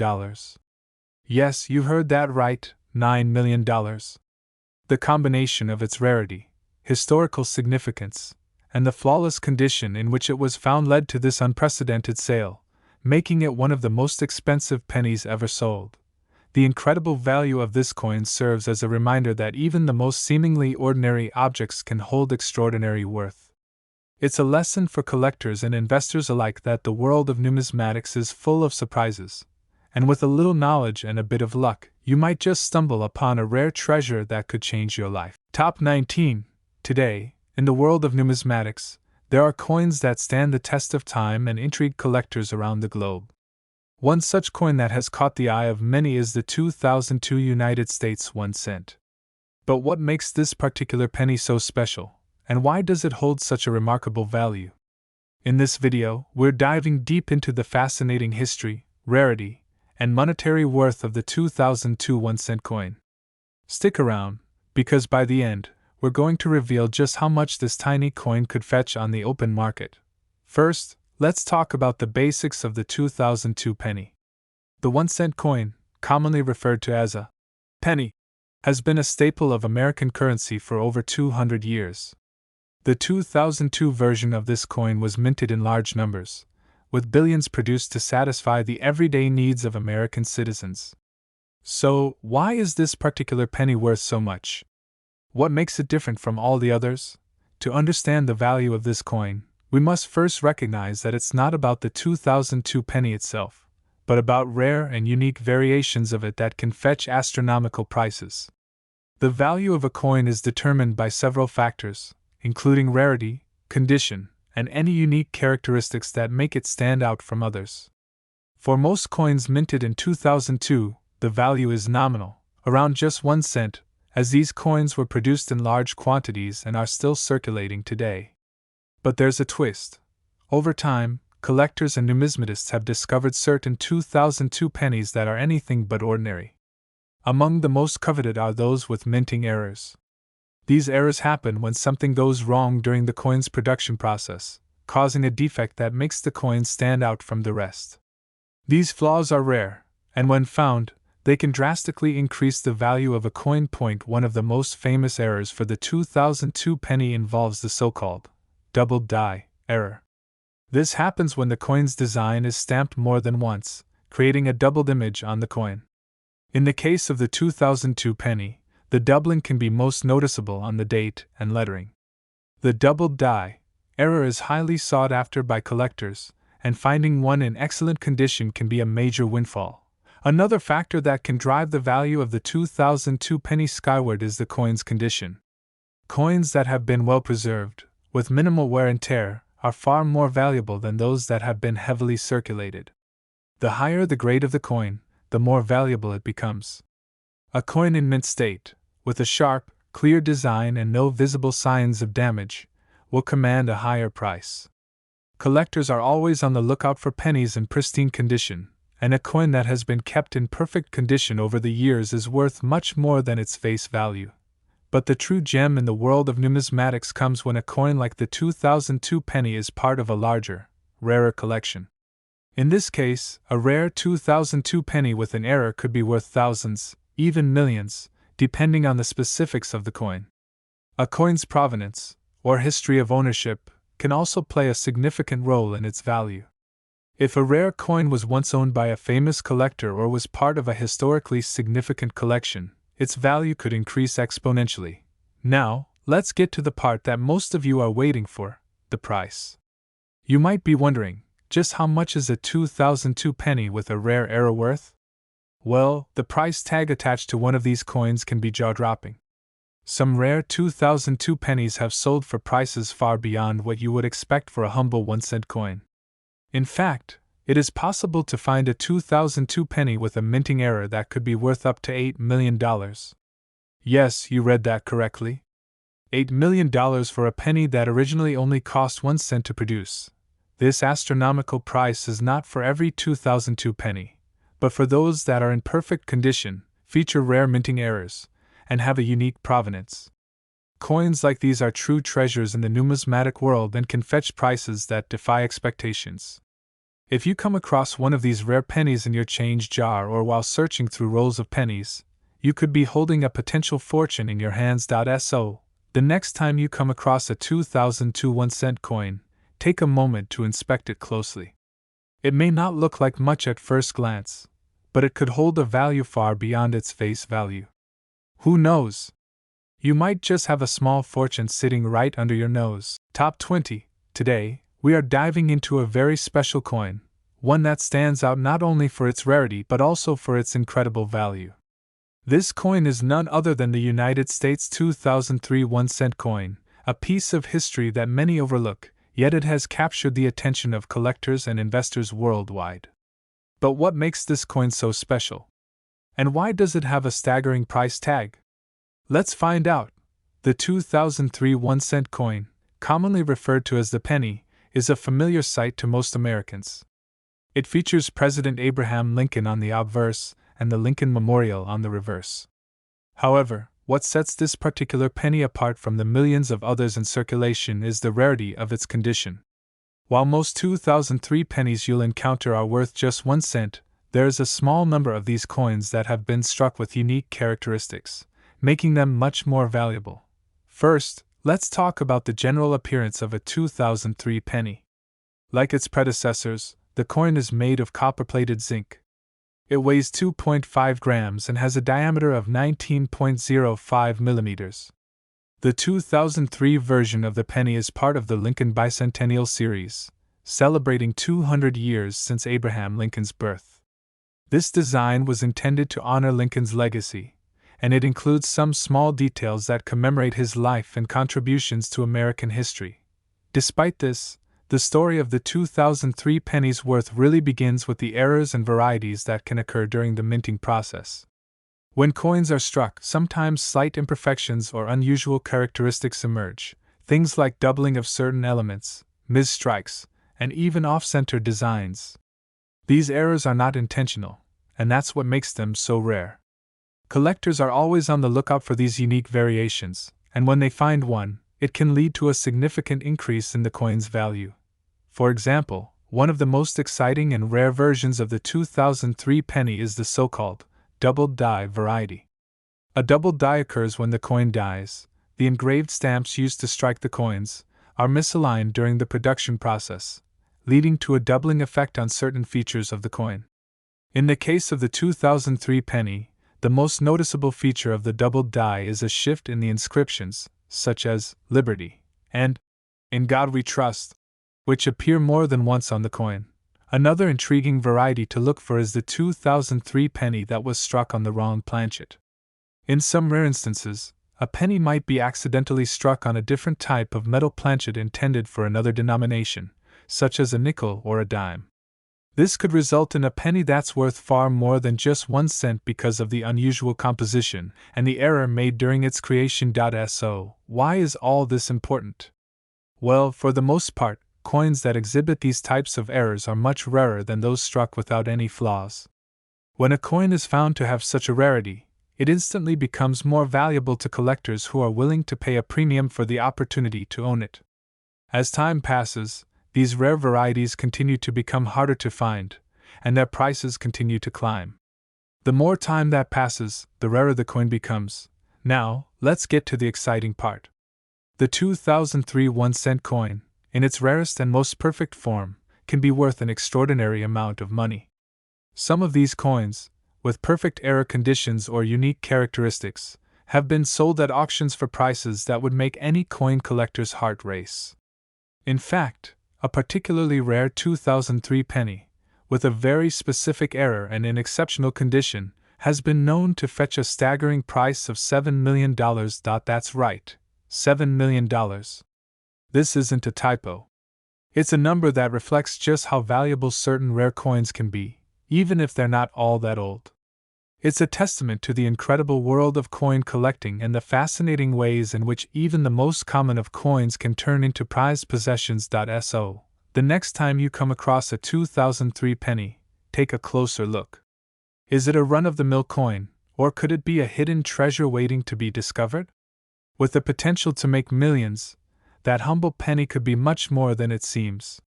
Yes, you heard that right, $9 million. The combination of its rarity, historical significance, and the flawless condition in which it was found led to this unprecedented sale, making it one of the most expensive pennies ever sold. The incredible value of this coin serves as a reminder that even the most seemingly ordinary objects can hold extraordinary worth. It's a lesson for collectors and investors alike that the world of numismatics is full of surprises, and with a little knowledge and a bit of luck, you might just stumble upon a rare treasure that could change your life. Top 19. Today, in the world of numismatics, there are coins that stand the test of time and intrigue collectors around the globe. One such coin that has caught the eye of many is the 2002 United States 1 cent. But what makes this particular penny so special, and why does it hold such a remarkable value? In this video, we're diving deep into the fascinating history, rarity, and monetary worth of the 2002 1 cent coin. Stick around, because by the end, we're going to reveal just how much this tiny coin could fetch on the open market. First, let's talk about the basics of the 2002 penny. The 1 cent coin, commonly referred to as a penny, has been a staple of American currency for over 200 years. The 2002 version of this coin was minted in large numbers, with billions produced to satisfy the everyday needs of American citizens. So, why is this particular penny worth so much? What makes it different from all the others? To understand the value of this coin, we must first recognize that it's not about the 2002 penny itself, but about rare and unique variations of it that can fetch astronomical prices. The value of a coin is determined by several factors, including rarity, condition, and any unique characteristics that make it stand out from others. For most coins minted in 2002, the value is nominal, around just 1 cent, as these coins were produced in large quantities and are still circulating today. But there's a twist. Over time, collectors and numismatists have discovered certain 2002 pennies that are anything but ordinary. Among the most coveted are those with minting errors. These errors happen when something goes wrong during the coin's production process, causing a defect that makes the coin stand out from the rest. These flaws are rare, and when found, they can drastically increase the value of a coin. One of the most famous errors for the 2002 penny involves the so-called double die error. This happens when the coin's design is stamped more than once, creating a doubled image on the coin. In the case of the 2002 penny, the doubling can be most noticeable on the date and lettering. The doubled die error is highly sought after by collectors, and finding one in excellent condition can be a major windfall. Another factor that can drive the value of the 2002 penny skyward is the coin's condition. Coins that have been well preserved, with minimal wear and tear, are far more valuable than those that have been heavily circulated. The higher the grade of the coin, the more valuable it becomes. A coin in mint state, with a sharp, clear design and no visible signs of damage, will command a higher price. Collectors are always on the lookout for pennies in pristine condition, and a coin that has been kept in perfect condition over the years is worth much more than its face value. But the true gem in the world of numismatics comes when a coin like the 2002 penny is part of a larger, rarer collection. In this case, a rare 2002 penny with an error could be worth thousands, even millions, depending on the specifics of the coin. A coin's provenance, or history of ownership, can also play a significant role in its value. If a rare coin was once owned by a famous collector or was part of a historically significant collection, its value could increase exponentially. Now, let's get to the part that most of you are waiting for, the price. You might be wondering, just how much is a 2002 penny with a rare error worth? Well, the price tag attached to one of these coins can be jaw-dropping. Some rare 2002 pennies have sold for prices far beyond what you would expect for a humble 1 cent coin. In fact, it is possible to find a 2002 penny with a minting error that could be worth up to $8 million. Yes, you read that correctly. $8 million for a penny that originally only cost 1 cent to produce. This astronomical price is not for every 2002 penny, but for those that are in perfect condition, feature rare minting errors, and have a unique provenance. Coins like these are true treasures in the numismatic world and can fetch prices that defy expectations. If you come across one of these rare pennies in your change jar or while searching through rolls of pennies, you could be holding a potential fortune in your hands. So, The next time you come across a 2002 1-cent coin, take a moment to inspect it closely. It may not look like much at first glance, but it could hold a value far beyond its face value. Who knows? You might just have a small fortune sitting right under your nose. Top 20. Today, we are diving into a very special coin, one that stands out not only for its rarity but also for its incredible value. This coin is none other than the United States 2003 1-cent coin, a piece of history that many overlook, yet it has captured the attention of collectors and investors worldwide. But what makes this coin so special? And why does it have a staggering price tag? Let's find out. The 2003 1-cent coin, commonly referred to as the penny, is a familiar sight to most Americans. It features President Abraham Lincoln on the obverse and the Lincoln Memorial on the reverse. However, what sets this particular penny apart from the millions of others in circulation is the rarity of its condition. While most 2003 pennies you'll encounter are worth just 1 cent, there is a small number of these coins that have been struck with unique characteristics, making them much more valuable. First, let's talk about the general appearance of a 2003 penny. Like its predecessors, the coin is made of copper-plated zinc. It weighs 2.5 grams and has a diameter of 19.05 millimeters. The 2003 version of the penny is part of the Lincoln Bicentennial Series, celebrating 200 years since Abraham Lincoln's birth. This design was intended to honor Lincoln's legacy, and it includes some small details that commemorate his life and contributions to American history. Despite this, the story of the 2003 penny's worth really begins with the errors and varieties that can occur during the minting process. When coins are struck, sometimes slight imperfections or unusual characteristics emerge, things like doubling of certain elements, misstrikes, and even off-center designs. These errors are not intentional, and that's what makes them so rare. Collectors are always on the lookout for these unique variations, and when they find one, it can lead to a significant increase in the coin's value. For example, one of the most exciting and rare versions of the 2003 penny is the so-called doubled die variety. A doubled die occurs when the coin dies. The engraved stamps used to strike the coins are misaligned during the production process, leading to a doubling effect on certain features of the coin. In the case of the 2003 penny, the most noticeable feature of the doubled die is a shift in the inscriptions, such as Liberty and In God We Trust, which appear more than once on the coin. Another intriguing variety to look for is the 2003 penny that was struck on the wrong planchet. In some rare instances, a penny might be accidentally struck on a different type of metal planchet intended for another denomination, such as a nickel or a dime. This could result in a penny that's worth far more than just 1 cent because of the unusual composition and the error made during its creation. So, why is all this important? Well, for the most part, coins that exhibit these types of errors are much rarer than those struck without any flaws. When a coin is found to have such a rarity, it instantly becomes more valuable to collectors who are willing to pay a premium for the opportunity to own it. As time passes, these rare varieties continue to become harder to find, and their prices continue to climb. The more time that passes, the rarer the coin becomes. Now, let's get to the exciting part. The 2003 1-cent coin, in its rarest and most perfect form, can be worth an extraordinary amount of money. Some of these coins, with perfect error conditions or unique characteristics, have been sold at auctions for prices that would make any coin collector's heart race. In fact, a particularly rare 2003 penny, with a very specific error and in exceptional condition, has been known to fetch a staggering price of $7 million. That's right, $7 million. This isn't a typo. It's a number that reflects just how valuable certain rare coins can be, even if they're not all that old. It's a testament to the incredible world of coin collecting and the fascinating ways in which even the most common of coins can turn into prized possessions. So, the next time you come across a 2003 penny, take a closer look. Is it a run-of-the-mill coin, or could it be a hidden treasure waiting to be discovered? With the potential to make millions, that humble penny could be much more than it seems.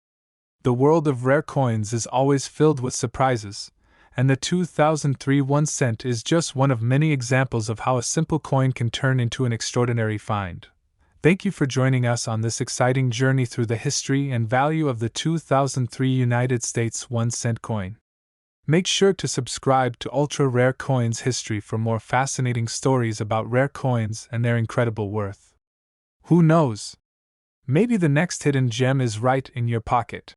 The world of rare coins is always filled with surprises, and the 2003 1 cent is just one of many examples of how a simple coin can turn into an extraordinary find. Thank you for joining us on this exciting journey through the history and value of the 2003 United States 1-cent coin. Make sure to subscribe to Ultra Rare Coins History for more fascinating stories about rare coins and their incredible worth. Who knows? Maybe the next hidden gem is right in your pocket.